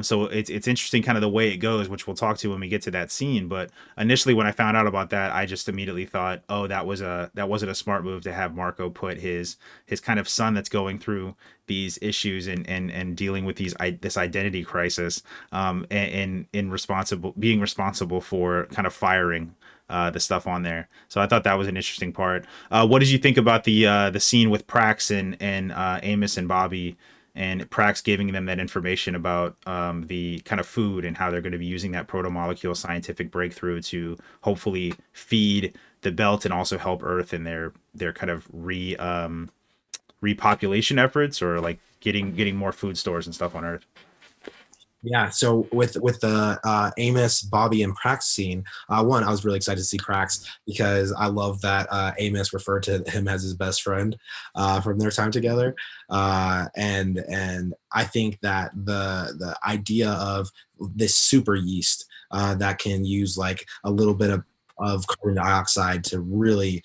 So it's interesting kind of the way it goes, which we'll talk to when we get to that scene. But initially when I found out about that, I just immediately thought, oh, that wasn't a smart move to have Marco put his kind of son that's going through these issues and dealing with this identity crisis and being responsible for kind of firing the stuff on there. So I thought that was an interesting part. What did you think about the scene with Prax and Amos and Bobby, and Prax giving them that information about the kind of food and how they're going to be using that proto-molecule scientific breakthrough to hopefully feed the belt and also help Earth in their kind of repopulation efforts, or like getting more food stores and stuff on Earth? Yeah, so with the Amos, Bobby, and Prax scene, one, I was really excited to see Prax because I love that Amos referred to him as his best friend from their time together, and I think that the idea of this super yeast that can use like a little bit of carbon dioxide to really.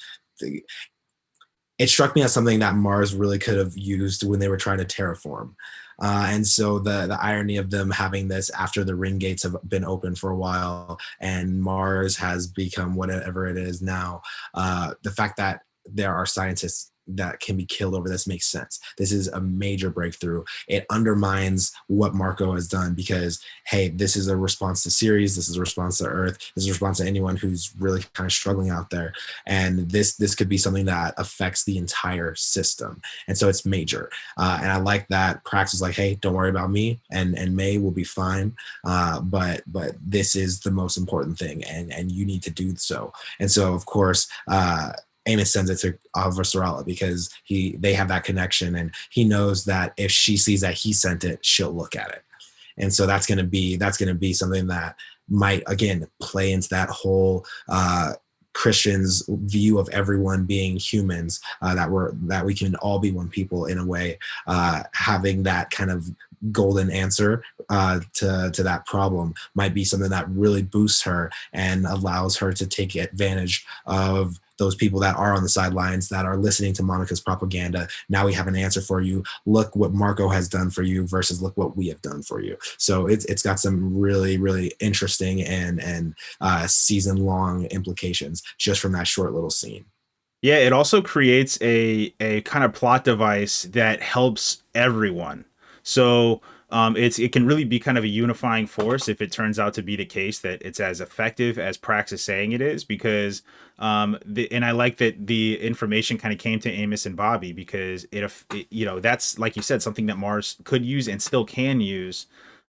It struck me as something that Mars really could have used when they were trying to terraform. And so the irony of them having this after the ring gates have been open for a while and Mars has become whatever it is now, the fact that there are scientists that can be killed over this makes sense. This is a major breakthrough. It undermines what Marco has done because, hey, this is a response to Ceres. This is a response to Earth. This is a response to anyone who's really kind of struggling out there. And this could be something that affects the entire system. And so it's major. And I like that Prax is like, hey, don't worry about me, and May will be fine. But this is the most important thing, and you need to do so. And so, of course, Amos sends it to Versarala because they have that connection, and he knows that if she sees that he sent it, she'll look at it. And so that's gonna be something that might again play into that whole Christian's view of everyone being humans, that we can all be one people in a way, having that kind of golden answer to that problem might be something that really boosts her and allows her to take advantage of those people that are on the sidelines that are listening to Monica's propaganda. Now we have an answer for you. Look what Marco has done for you versus look what we have done for you. So it's got some really, really interesting and season long implications just from that short little scene. Yeah, it also creates a kind of plot device that helps everyone. So it can really be kind of a unifying force if it turns out to be the case that it's as effective as Prax is saying it is, because and I like that the information kind of came to Amos and Bobby because that's, like you said, something that Mars could use and still can use,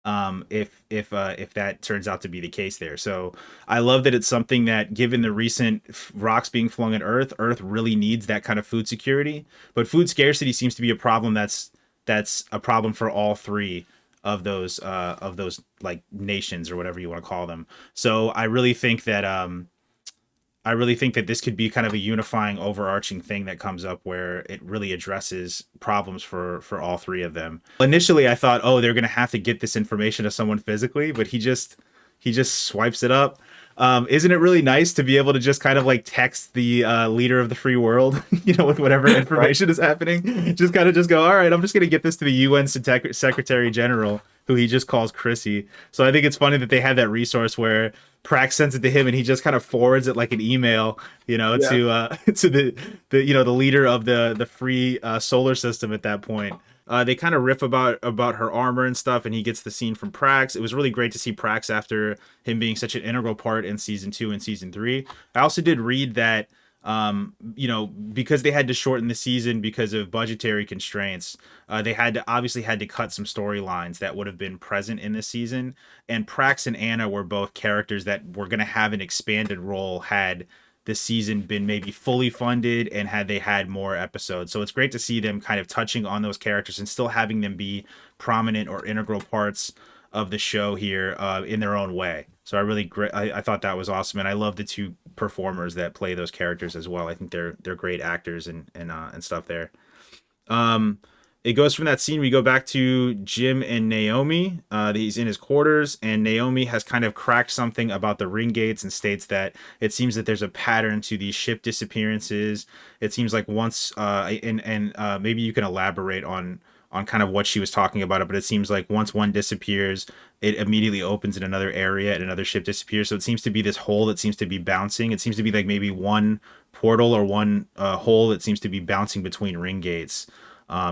if that turns out to be the case there. So I love that it's something that, given the recent rocks being flung at Earth really needs that kind of food security. But food scarcity seems to be a problem that's a problem for all three of those like nations or whatever you want to call them. So I really think that this could be kind of a unifying, overarching thing that comes up where it really addresses problems for all three of them. Initially, I thought, oh, they're gonna have to get this information to someone physically, but he just swipes it up. Isn't it really nice to be able to just kind of like text the leader of the free world, with whatever information is happening? Just kind of just go, all right, I'm just gonna get this to the UN Secretary General, who he just calls Chrissy. So I think it's funny that they have that resource where Prax sends it to him and he just kind of forwards it like an email, Yeah. to the leader of the free solar system at that point. They kind of riff about her armor and stuff, and he gets the scene from Prax. It was really great to see Prax after him being such an integral part in season 2 and season 3. I also did read that because they had to shorten the season because of budgetary constraints, they obviously had to cut some storylines that would have been present in this season. And Prax and Anna were both characters that were going to have an expanded role had the season been maybe fully funded and had they had more episodes. So it's great to see them kind of touching on those characters and still having them be prominent or integral parts of the show here, in their own way. So I thought that was awesome, and I love the two performers that play those characters as well. I think they're great actors and stuff there. It goes from that scene, we go back to Jim and Naomi. He's in his quarters, and Naomi has kind of cracked something about the ring gates and states that it seems that there's a pattern to these ship disappearances. It seems like once, and maybe you can elaborate on kind of what she was talking about it, but it seems like once one disappears, it immediately opens in another area and another ship disappears. So it seems to be this hole that seems to be bouncing. It seems to be like maybe one portal or one hole that seems to be bouncing between ring gates,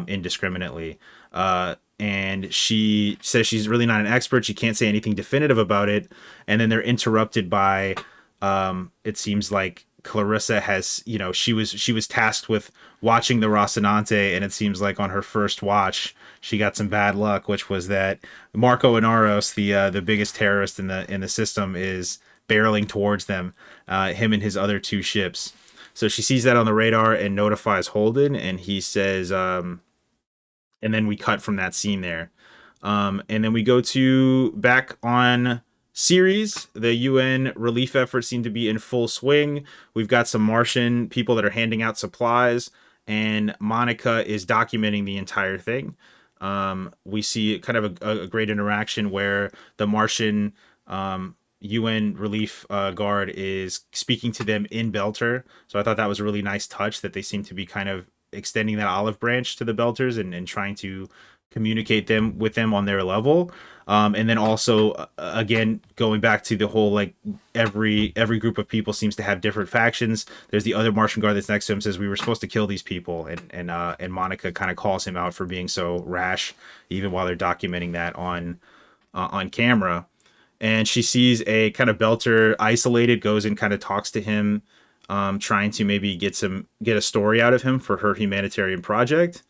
indiscriminately. And she says she's really not an expert. She can't say anything definitive about it. And then they're interrupted by, it seems like Clarissa has, she was tasked with watching the Rocinante, and it seems like on her first watch, she got some bad luck, which was that Marco Inaros, the biggest terrorist in the system, is barreling towards them, him and his other two ships. So she sees that on the radar and notifies Holden, and he says, and then we cut from that scene there. And then we go to back on Ceres. The UN relief efforts seem to be in full swing. We've got some Martian people that are handing out supplies, and Monica is documenting the entire thing. We see kind of a great interaction where the Martian UN relief guard is speaking to them in Belter. So I thought that was a really nice touch that they seem to be kind of extending that olive branch to the Belters and trying to communicate them with them on their level. And then also, again, going back to the whole like every group of people seems to have different factions. There's the other Martian guard that's next to him, says we were supposed to kill these people, and Monica kind of calls him out for being so rash, even while they're documenting that on camera. And she sees a kind of belter isolated, goes and kind of talks to him, trying to maybe get a story out of him for her humanitarian project.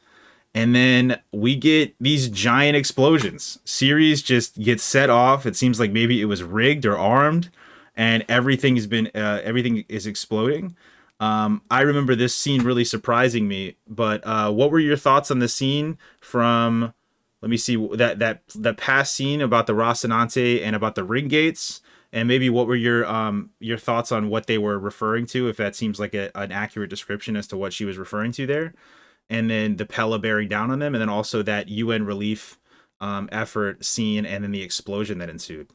And then we get these giant explosions. Ceres just gets set off. It seems like maybe it was rigged or armed, and everything is exploding. I remember this scene really surprising me. But what were your thoughts on the scene from? Let me see that past scene about the Rocinante and about the ring gates, and maybe what were your thoughts on what they were referring to? If that seems like an accurate description as to what she was referring to there, and then the Pella bearing down on them, and then also that UN relief effort scene, and then the explosion that ensued.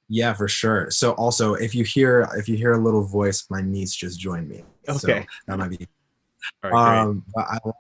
Yeah, for sure. So also, if you hear a little voice, my niece just joined me, so Okay. that might be. All right, great. But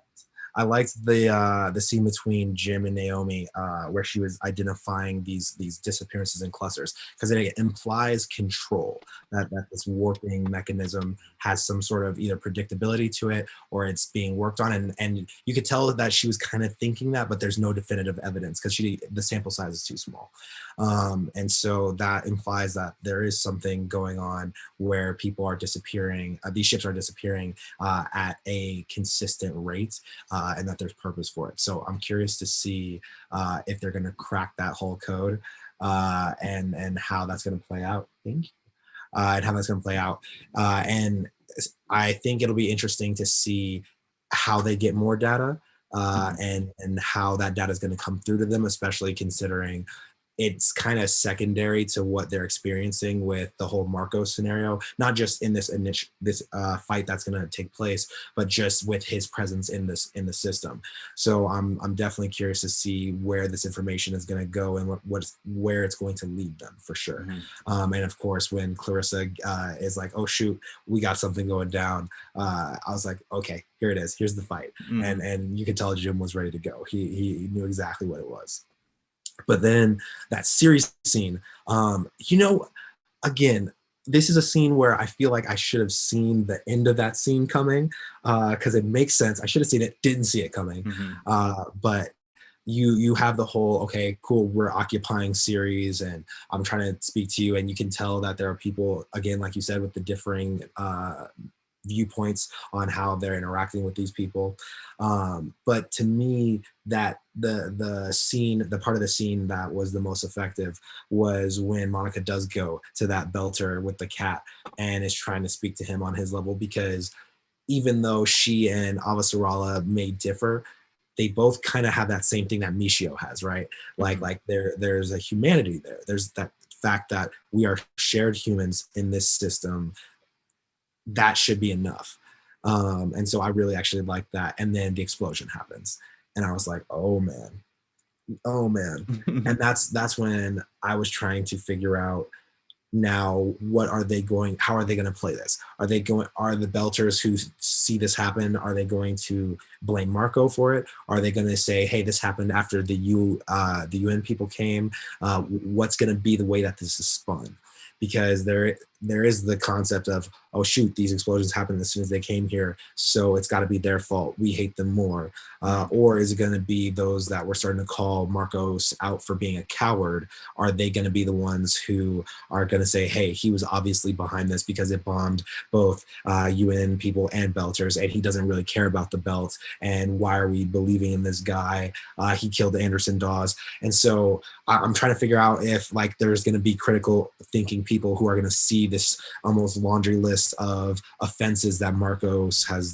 I liked the scene between Jim and Naomi, where she was identifying these disappearances in clusters, because it implies control, that this warping mechanism has some sort of either predictability to it, or it's being worked on, and you could tell that she was kind of thinking that, but there's no definitive evidence because the sample size is too small. And so that implies that there is something going on where people are disappearing, these ships are disappearing at a consistent rate, and that there's purpose for it. So I'm curious to see if they're going to crack that whole code, and how that's going to play out. Thank you. And how that's going to play out. And I think it'll be interesting to see how they get more data, Mhm. and how that data is going to come through to them, especially considering it's kind of secondary to what they're experiencing with the whole Marco scenario, not just in this fight that's going to take place, but just with his presence in the system. So I'm definitely curious to see where this information is going to go, and where it's going to lead them for sure. Mhm. And of course, when Clarissa is like, "Oh shoot, we got something going down," I was like, "Okay, here it is. Here's the fight," and Mhm. you could tell Jim was ready to go. He knew exactly what it was. But then that series scene, again, this is a scene where I feel like I should have seen the end of that scene coming, because it makes sense. I should have seen it, didn't see it coming. Mhm. But you have the whole, okay, cool, we're occupying Ceres, and I'm trying to speak to you, and you can tell that there are people, again, like you said, with the differing viewpoints on how they're interacting with these people. But to me, that the part of the scene that was the most effective was when Monica does go to that belter with the cat and is trying to speak to him on his level, because even though she and Avasarala may differ, they both kind of have that same thing that Michio has, right? Mhm. Like there's a humanity there. There's that fact that we are shared humans in this system. That should be enough. And so I really actually like that. And then the explosion happens, and I was like, oh man, oh man. And that's when I was trying to figure out, now what are they going, how are they going to play this? Are the belters who see this happen, are they going to blame Marco for it? Are they going to say, hey, this happened after the UN people came? What's going to be the way that this is spun? Because there is the concept of, oh shoot, these explosions happened as soon as they came here, so it's got to be their fault, we hate them more. Mhm. Or is it going to be those that we're starting to call Marcos out for being a coward? Are they going to be the ones who are going to say, hey, he was obviously behind this because it bombed both UN people and Belters, and he doesn't really care about the belt, and why are we believing in this guy? He killed Anderson Dawes. And so I'm trying to figure out if like there's going to be critical thinking people who are going to see this almost laundry list of offenses that Mhm. Marco has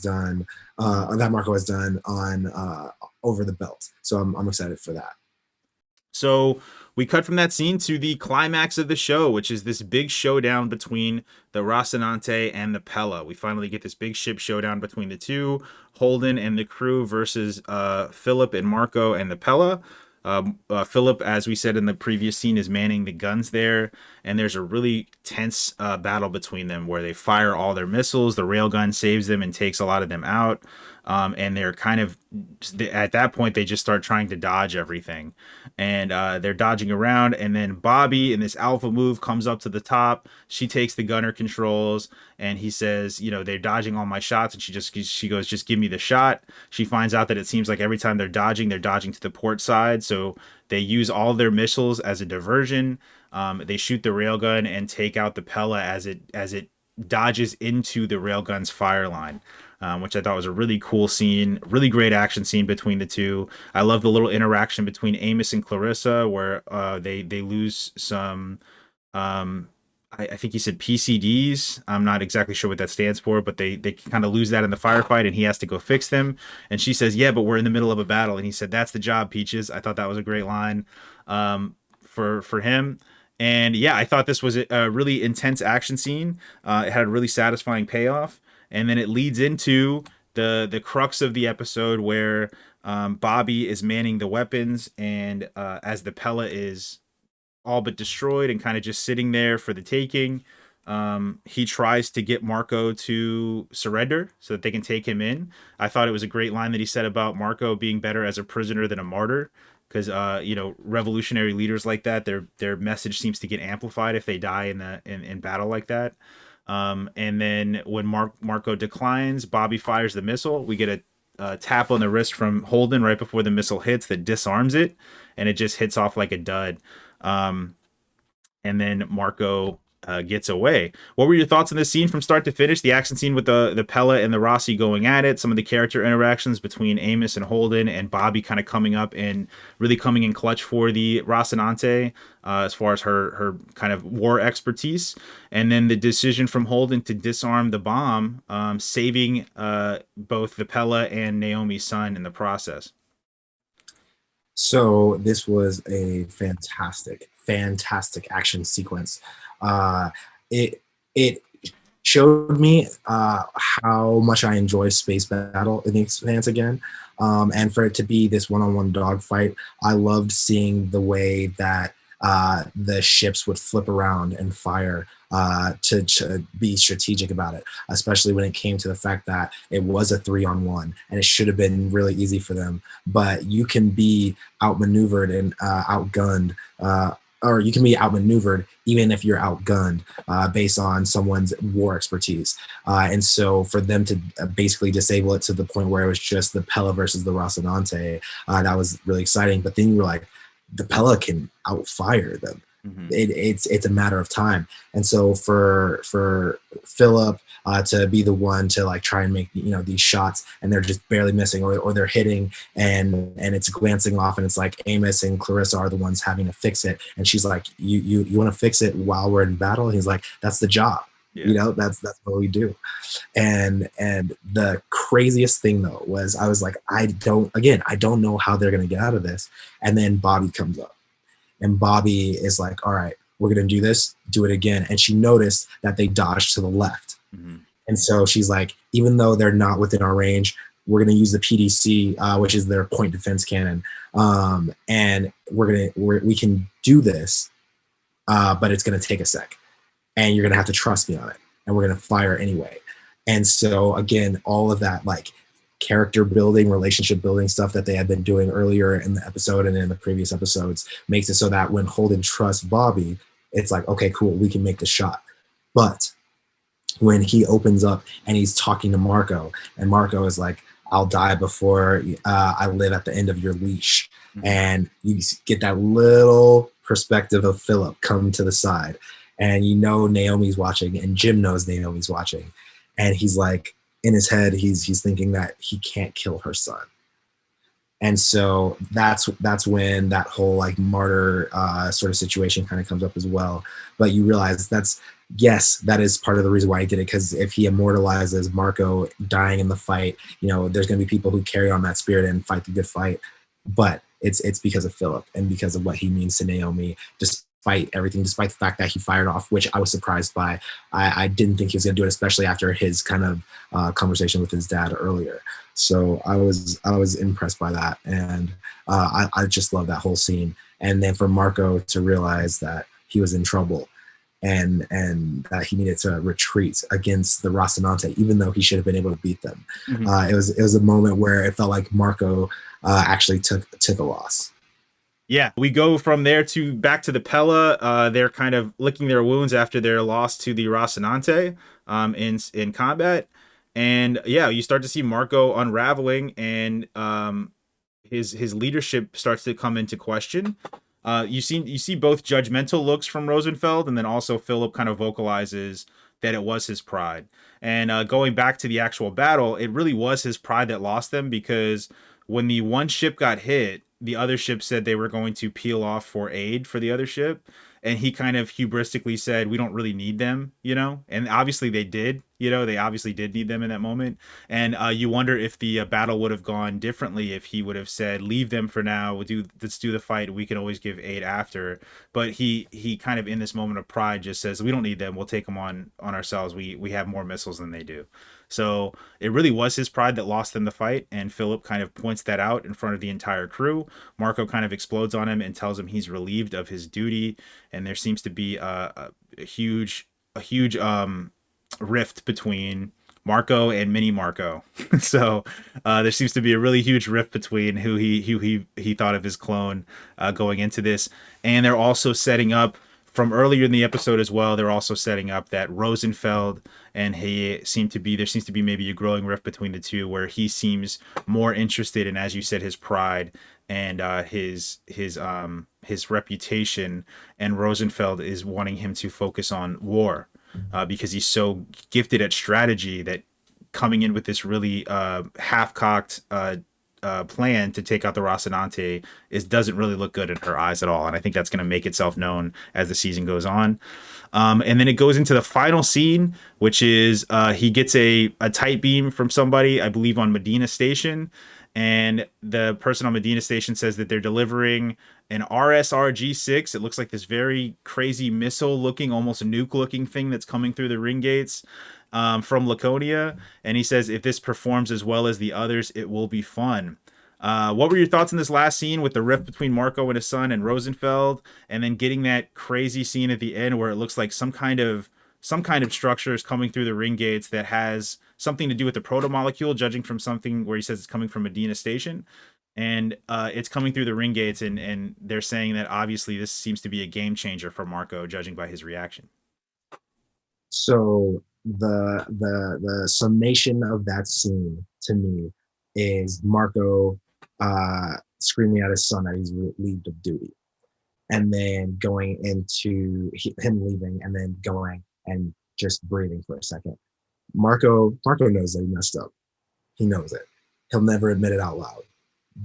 done on over the belt. So I'm excited for that. So we cut from that scene to the climax of the show, which is this big showdown between the Rocinante and the Pella. We finally get this big ship showdown between the two, Holden and the crew versus Philip and Marco and the Pella. Philip, as we said in the previous scene, is manning the guns there, and there's a really tense battle between them where they fire all their missiles. The railgun saves them and takes a lot of them out, and they're kind of at that point they just start trying to dodge everything, and they're dodging around, and then Bobby in this alpha move comes up to the top. She takes the gunner controls, and he says, you know, they're dodging all my shots, and she goes, just give me the shot. She finds out that it seems like every time they're dodging to the port side, so they use all their missiles as a diversion. They shoot the railgun and take out the Pella as it dodges into the railgun's fire line, which I thought was a really cool scene, really great action scene between the two. I love the little interaction between Amos and Clarissa, where they lose some. Um, I think he said PCDs. I'm not exactly sure what that stands for, but they kind of lose that in the firefight, and he has to go fix them. And she says, "Yeah, but we're in the middle of a battle." And he said, "That's the job, Peaches." I thought that was a great line for him. And yeah, I thought this was a really intense action scene. It had a really satisfying payoff, and then it leads into the crux of the episode where Bobby is manning the weapons, and as the Pella is all but destroyed and kind of just sitting there for the taking, he tries to get Marco to surrender so that they can take him in. I thought it was a great line that he said about Marco being better as a prisoner than a martyr, because you know, revolutionary leaders like that, their message seems to get amplified if they die in battle like that. And then when Marco declines, Bobby fires the missile. We get a tap on the wrist from Holden right before the missile hits that disarms it, and it just hits off like a dud. Um, and then Marco gets away. What were your thoughts on this scene from start to finish? The action scene with the Pella and the Roci going at it, some of the character interactions between Amos and Holden, and Bobby kind of coming up and really coming in clutch for the Rocinante as far as her kind of war expertise, and then the decision from Holden to disarm the bomb, saving both the Pella and Naomi's son in the process. So this was a fantastic action sequence. Uh, it it showed me how much I enjoy space battle in the Expanse again. And for it to be this one-on-one dogfight, I loved seeing the way that the ships would flip around and fire to be strategic about it, especially when it came to the fact that it was a 3-on-1 and it should have been really easy for them. But you can be outmaneuvered and outgunned, or you can be outmaneuvered even if you're outgunned based on someone's war expertise. And so for them to basically disable it to the point where it was just the Pella versus the Rocinante, that was really exciting. But then you were like, the Pella can outfire them. Mm-hmm. It's a matter of time. And so for Philip to be the one to like try and make, you know, these shots, and they're just barely missing, or they're hitting and it's glancing off, and it's like Amos and Clarissa are the ones having to fix it, and she's like, you want to fix it while we're in battle? And he's like, that's the job. Yeah. You know, that's what we do. And the craziest thing though was, I was like, I don't know how they're going to get out of this. And then Bobby comes up, and Bobby is like, all right, we're going to do this, do it again. And she noticed that they dodged to the left. Mm-hmm. And so she's like, even though they're not within our range, we're going to use the PDC, which is their point defense cannon. And we can do this, but it's going to take a sec. And you're going to have to trust me on it. And we're going to fire anyway. And so again, all of that like character building, relationship building stuff that they had been doing earlier in the episode and in the previous episodes makes it so that when Holden trusts Bobby, it's like, okay, cool, we can make the shot. But when he opens up and he's talking to Marco, and Marco is like, I'll die before I live at the end of your leash. Mm-hmm. And you get that little perspective of Philip come to the side. And you know Naomi's watching, and Jim knows Naomi's watching. And he's like, in his head, he's thinking that he can't kill her son. And so that's when that whole like martyr sort of situation kind of comes up as well. But you realize that is part of the reason why he did it, because if he immortalizes Marco dying in the fight, you know, there's going to be people who carry on that spirit and fight the good fight. But it's because of Philip and because of what he means to Naomi, despite everything, despite the fact that he fired off, which I was surprised by. I didn't think he was going to do it, especially after his kind of conversation with his dad earlier. So I was impressed by that. And I just love that whole scene. And then for Marco to realize that he was in trouble and that he needed to retreat against the Rocinante, even though he should have been able to beat them. Mhm. It was a moment where it felt like Marco actually took a loss. Yeah, we go from there to back to the Pella. They're kind of licking their wounds after their loss to the Rocinante in combat, and yeah, you start to see Marco unraveling, and his leadership starts to come into question. You see both judgmental looks from Rosenfeld, and then also Philip kind of vocalizes that it was his pride. And going back to the actual battle, it really was his pride that lost them, because when the one ship got hit, the other ship said they were going to peel off for aid for the other ship. And he kind of hubristically said, "We don't really need them," you know? And obviously they did, they obviously did need them in that moment. And you wonder if the battle would have gone differently if he would have said, "Leave them for now. Let's do the fight. We can always give aid after." But he kind of, in this moment of pride, just says, "We don't need them. We'll take them on ourselves. We have more missiles than they do." So it really was his pride that lost them the fight, and Philip kind of points that out in front of the entire crew. Marco kind of explodes on him and tells him he's relieved of his duty, and there seems to be a huge rift between Marco and Mini Marco. So there seems to be a really huge rift between who he thought of his clone going into this, and they're also setting up from earlier in the episode as well. They're also setting up that Rosenfeld and there seems to be maybe a growing rift between the two, where he seems more interested in, as you said, his pride and his reputation, and Rosenfeld is wanting him to focus on war, because he's so gifted at strategy that coming in with this really half-cocked plan to take out the Rocinante doesn't really look good in her eyes at all. And I think that's going to make itself known as the season goes on. And then it goes into the final scene, which is he gets a tight beam from somebody, I believe on Medina Station. And the person on Medina Station says that they're delivering an RSRG-6. It looks like this very crazy missile looking, almost nuke looking thing that's coming through the ring gates from Laconia. And he says, if this performs as well as the others, it will be fun. What were your thoughts on this last scene with the rift between Marco and his son and Rosenfeld, and then getting that crazy scene at the end where it looks like some kind of structure is coming through the ring gates that has something to do with the proto-molecule, judging from something where he says it's coming from Medina Station, and it's coming through the ring gates, and they're saying that obviously this seems to be a game changer for Marco, judging by his reaction. So the summation of that scene to me is Marco screaming at his son that he's relieved of duty, and then going into him leaving, and then going and just breathing for a second. Marco knows that he messed up. He knows it. He'll never admit it out loud,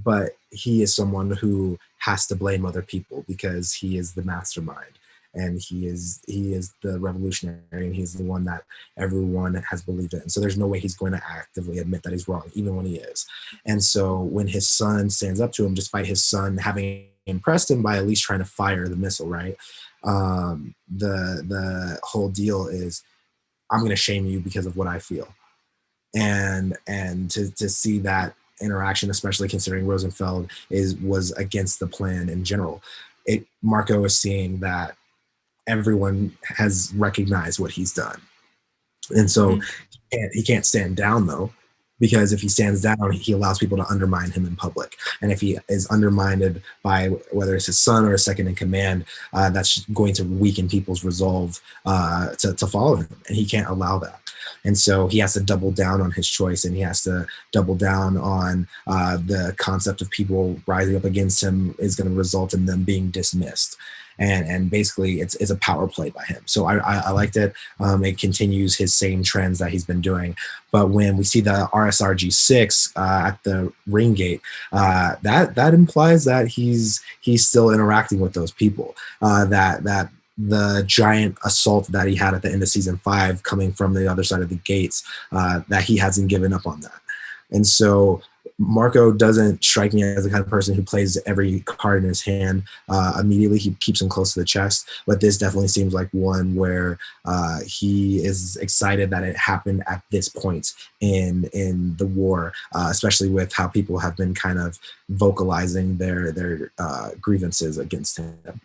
but he is someone who has to blame other people because he is the mastermind, and he is the revolutionary, and he's the one that everyone has believed in. So there's no way he's going to actively admit that he's wrong, even when he is. And so when his son stands up to him, despite his son having impressed him by at least trying to fire the missile, right? The whole deal is, I'm going to shame you because of what I feel. And to see that interaction, especially considering Rosenfeld was against the plan in general, Marco is seeing that everyone has recognized what he's done. And so he can't stand down, though, because if he stands down, he allows people to undermine him in public. And if he is undermined by whether it's his son or a second in command, that's going to weaken people's resolve to follow him. And he can't allow that. And so he has to double down on his choice, and he has to double down on the concept of people rising up against him is going to result in them being dismissed. And basically it's a power play by him. So I liked it. It continues his same trends that he's been doing. But when we see the RSRG-6 at the ring gate, that implies that he's still interacting with those people. That the giant assault that he had at the end of season 5 coming from the other side of the gates, that he hasn't given up on that. And so Marco doesn't strike me as the kind of person who plays every card in his hand immediately. He keeps them close to the chest, but this definitely seems like one where he is excited that it happened at this point in the war, especially with how people have been kind of vocalizing their grievances against him.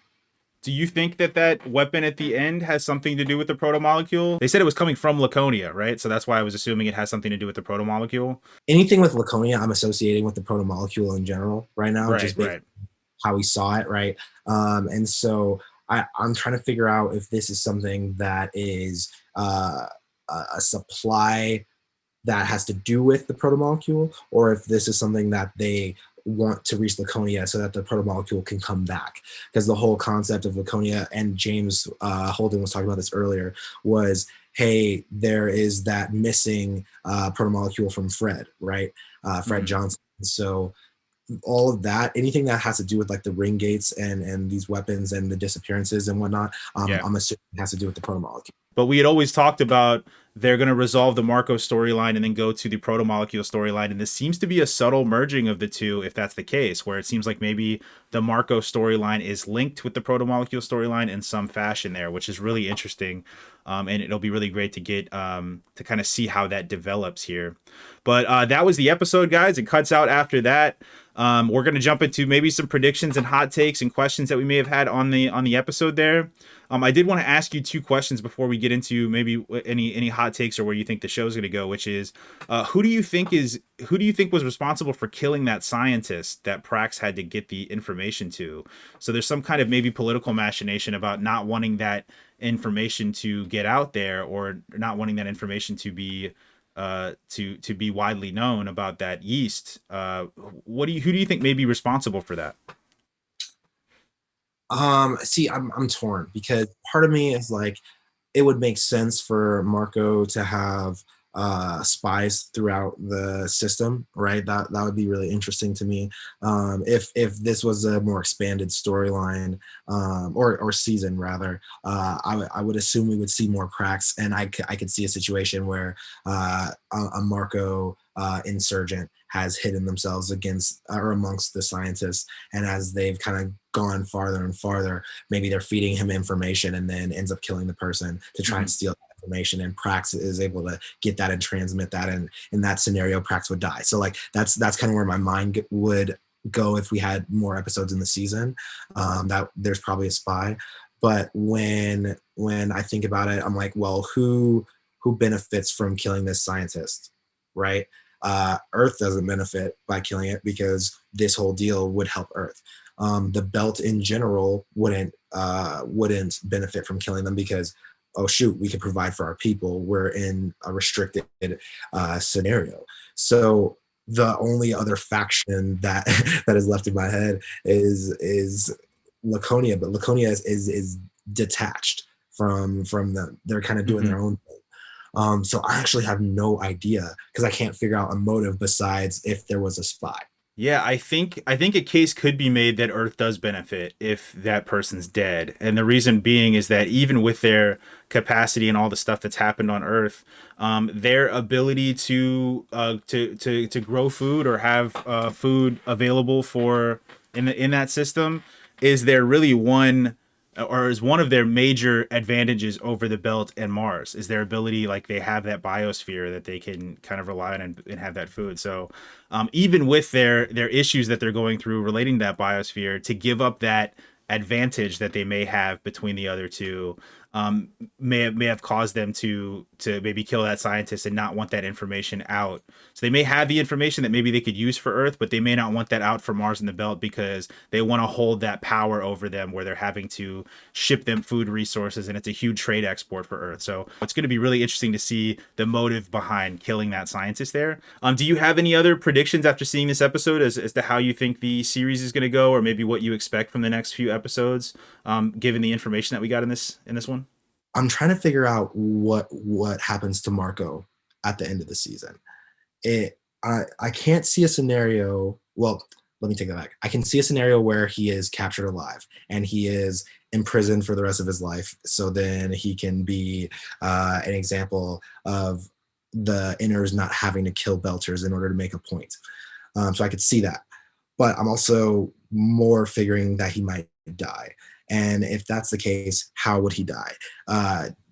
Do you think that that weapon at the end has something to do with the protomolecule? They said it was coming from Laconia, right? So that's why I was assuming it has something to do with the protomolecule. Anything with Laconia, I'm associating with the protomolecule in general right now, Right, just based right. on how we saw it, right? And so I'm trying to figure out if this is something that is a supply that has to do with the protomolecule, or if this is something that they want to reach Laconia so that the protomolecule can come back. Because the whole concept of Laconia, and James Holden was talking about this earlier, was hey, there is that missing protomolecule from Fred, right? Fred Mm-hmm. Johnson. So all of that, anything that has to do with like the ring gates and these weapons and the disappearances and whatnot, Yeah. I'm assuming it has to do with the protomolecule. But we had always talked about they're going to resolve the Marco storyline and then go to the protomolecule storyline. And this seems to be a subtle merging of the two, if that's the case, where it seems like maybe the Marco storyline is linked with the protomolecule storyline in some fashion there, which is really interesting. And it'll be really great to get to kind of see how that develops here. But that was the episode, guys. It cuts out after that. We're going to jump into maybe some predictions and hot takes and questions that we may have had on the episode there. I did want to ask you two questions before we get into maybe any hot takes or where you think the show's going to go, which is who do you think was responsible for killing that scientist that Prax had to get the information to? So there's some kind of maybe political machination about not wanting that information to get out there, or not wanting that information to be to be widely known about that yeast. Who do you think may be responsible for that? See, I'm torn because part of me is like, it would make sense for Marco to have spies throughout the system, right? That would be really interesting to me. If this was a more expanded storyline, or season rather, I would assume we would see more cracks, and I could see a situation where a Marco insurgent has hidden themselves against or amongst the scientists, and as they've kind of gone farther and farther, maybe they're feeding him information and then ends up killing the person to try and Mm-hmm. steal that information, and Prax is able to get that and transmit that, and in that scenario Prax would die. So like that's kind of where my mind would go if we had more episodes in the season. That there's probably a spy, but when I think about it, I'm like, well, who benefits from killing this scientist, right? Earth doesn't benefit by killing it because this whole deal would help Earth. The belt in general wouldn't benefit from killing them because, oh shoot, we can provide for our people. We're in a restricted scenario. So the only other faction that that is left in my head is Laconia, but Laconia is detached from them. They're kind of doing Mm-hmm. their own thing. So I actually have no idea because I can't figure out a motive besides if there was a spy. Yeah, I think a case could be made that Earth does benefit if that person's dead. And the reason being is that even with their capacity and all the stuff that's happened on Earth, their ability to grow food or have food available for in that system is there really one or is one of their major advantages over the belt and Mars is their ability, like they have that biosphere that they can kind of rely on and have that food. So even with their issues that they're going through relating to that biosphere, to give up that advantage that they may have between the other two, may have caused them to maybe kill that scientist and not want that information out. So they may have the information that maybe they could use for Earth, but they may not want that out for Mars and the Belt because they want to hold that power over them, where they're having to ship them food resources, and it's a huge trade export for Earth. So it's going to be really interesting to see the motive behind killing that scientist there. Do you have any other predictions after seeing this episode as to how you think the series is going to go, or maybe what you expect from the next few episodes, given the information that we got in this one? I'm trying to figure out what happens to Marco at the end of the season. I can't see a scenario. Well, let me take that back. I can see a scenario where he is captured alive and he is imprisoned for the rest of his life. So then he can be an example of the inners not having to kill Belters in order to make a point. So I could see that, but I'm also more figuring that he might die. And if that's the case, how would he die?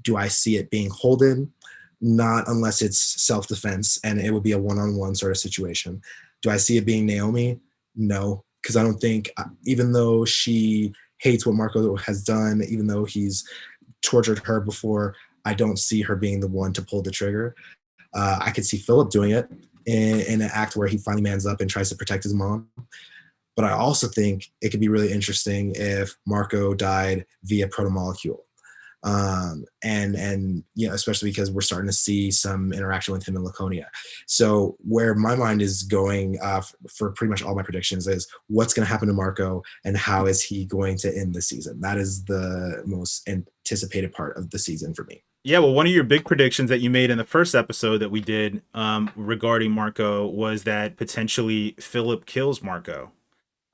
Do I see it being Holden? Not unless it's self-defense, and it would be a one-on-one sort of situation. Do I see it being Naomi? No, because I don't think, even though she hates what Marco has done, even though he's tortured her before. I don't see her being the one to pull the trigger. I could see Philip doing it in an act where he finally mans up and tries to protect his mom. But I also think it could be really interesting if Marco died via protomolecule. And especially because we're starting to see some interaction with him in Laconia. So where my mind is going for pretty much all my predictions is what's going to happen to Marco and how is he going to end the season. That is the most anticipated part of the season for me. Yeah, well, one of your big predictions that you made in the first episode that we did regarding Marco was that potentially Philip kills Marco.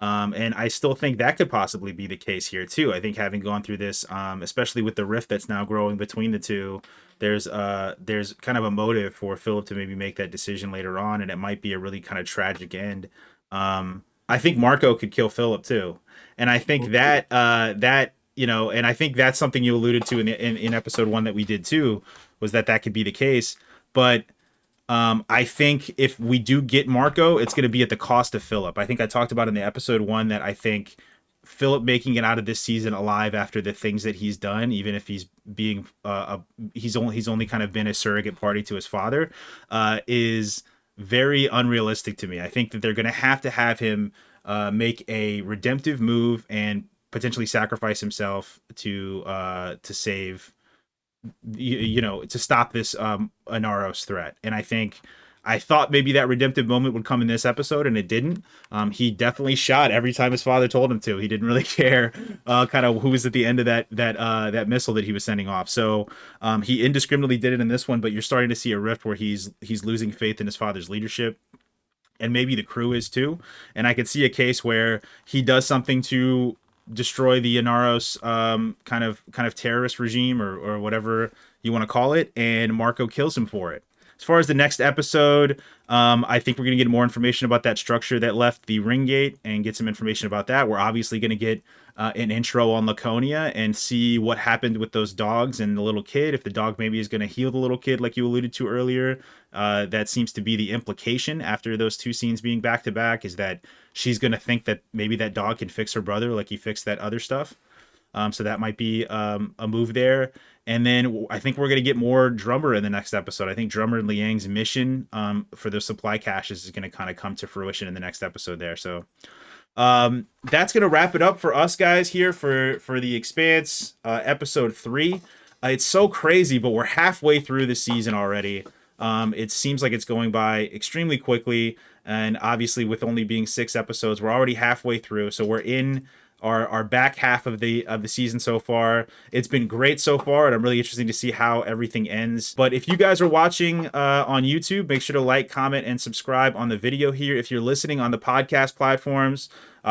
And I still think that could possibly be the case here too. I think having gone through this, especially with the rift that's now growing between the two, there's kind of a motive for Philip to maybe make that decision later on, and it might be a really kind of tragic end. I think Marco could kill Philip too, and I think and I think that's something you alluded to in episode 1 that we did too, was that could be the case, but. I think if we do get Marco, it's going to be at the cost of Philip. I think I talked about in the episode 1 that I think Philip making it out of this season alive after the things that he's done, even if he's being he's only kind of been a surrogate party to his father, is very unrealistic to me. I think that they're going to have him make a redemptive move and potentially sacrifice himself to save to stop this Inaros threat. And I thought maybe that redemptive moment would come in this episode, and it didn't. He definitely shot every time his father told him to. He didn't really care kind of who was at the end of that missile that he was sending off. So he indiscriminately did it in this one, but you're starting to see a rift where he's losing faith in his father's leadership. And maybe the crew is too. And I could see a case where he does something to destroy the Inaros kind of terrorist regime or whatever you want to call it, and Marco kills him for it. As far as the next episode, I think we're going to get more information about that structure that left the ring gate and get some information about that. We're obviously going to get an intro on Laconia and see what happened with those dogs and the little kid. If the dog maybe is going to heal the little kid like you alluded to earlier, that seems to be the implication after those two scenes being back to back, is that she's going to think that maybe that dog can fix her brother like he fixed that other stuff. So that might be a move there. And then I think we're going to get more Drummer in the next episode. I think Drummer and Liang's mission for those supply caches is going to kind of come to fruition in the next episode there. So that's going to wrap it up for us guys here for The Expanse episode 3. It's so crazy, but we're halfway through the season already. It seems like it's going by extremely quickly. And obviously with only being 6 episodes, we're already halfway through. So we're in our back half of the season so far. It's been great so far, and I'm really interested to see how everything ends. But if you guys are watching on YouTube, make sure to like, comment, and subscribe on the video here. If you're listening on the podcast platforms,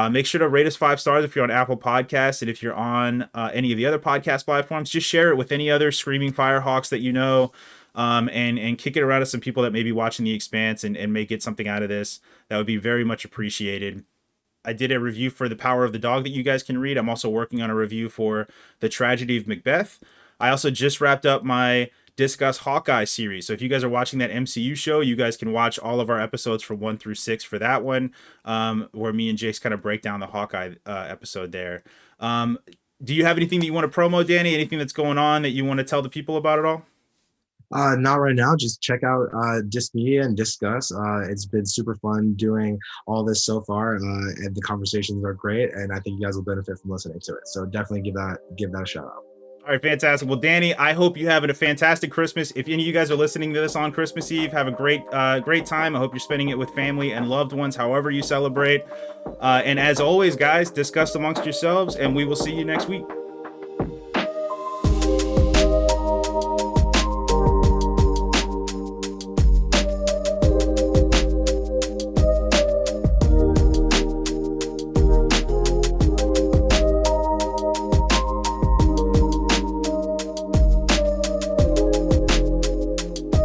make sure to rate us 5 stars if you're on Apple Podcasts, and if you're on any of the other podcast platforms, just share it with any other screaming firehawks that you know. And kick it around to some people that may be watching The Expanse and may get something out of this. That would be very much appreciated. I did a review for The Power of the Dog that you guys can read. I'm also working on a review for The Tragedy of Macbeth. I also just wrapped up my Discuss Hawkeye series. So if you guys are watching that MCU show, you guys can watch all of our episodes from 1 through 6 for that one, where me and Jace kind of break down the Hawkeye episode there. Do you have anything that you want to promo, Danny? Anything that's going on that you want to tell the people about at all? Not right now. Just check out Disc Media and Discuss. It's been super fun doing all this so far, and the conversations are great. And I think you guys will benefit from listening to it. So definitely give that a shout out. All right, fantastic. Well, Danny, I hope you have a fantastic Christmas. If any of you guys are listening to this on Christmas Eve, have a great time. I hope you're spending it with family and loved ones, however you celebrate. And as always, guys, discuss amongst yourselves, and we will see you next week.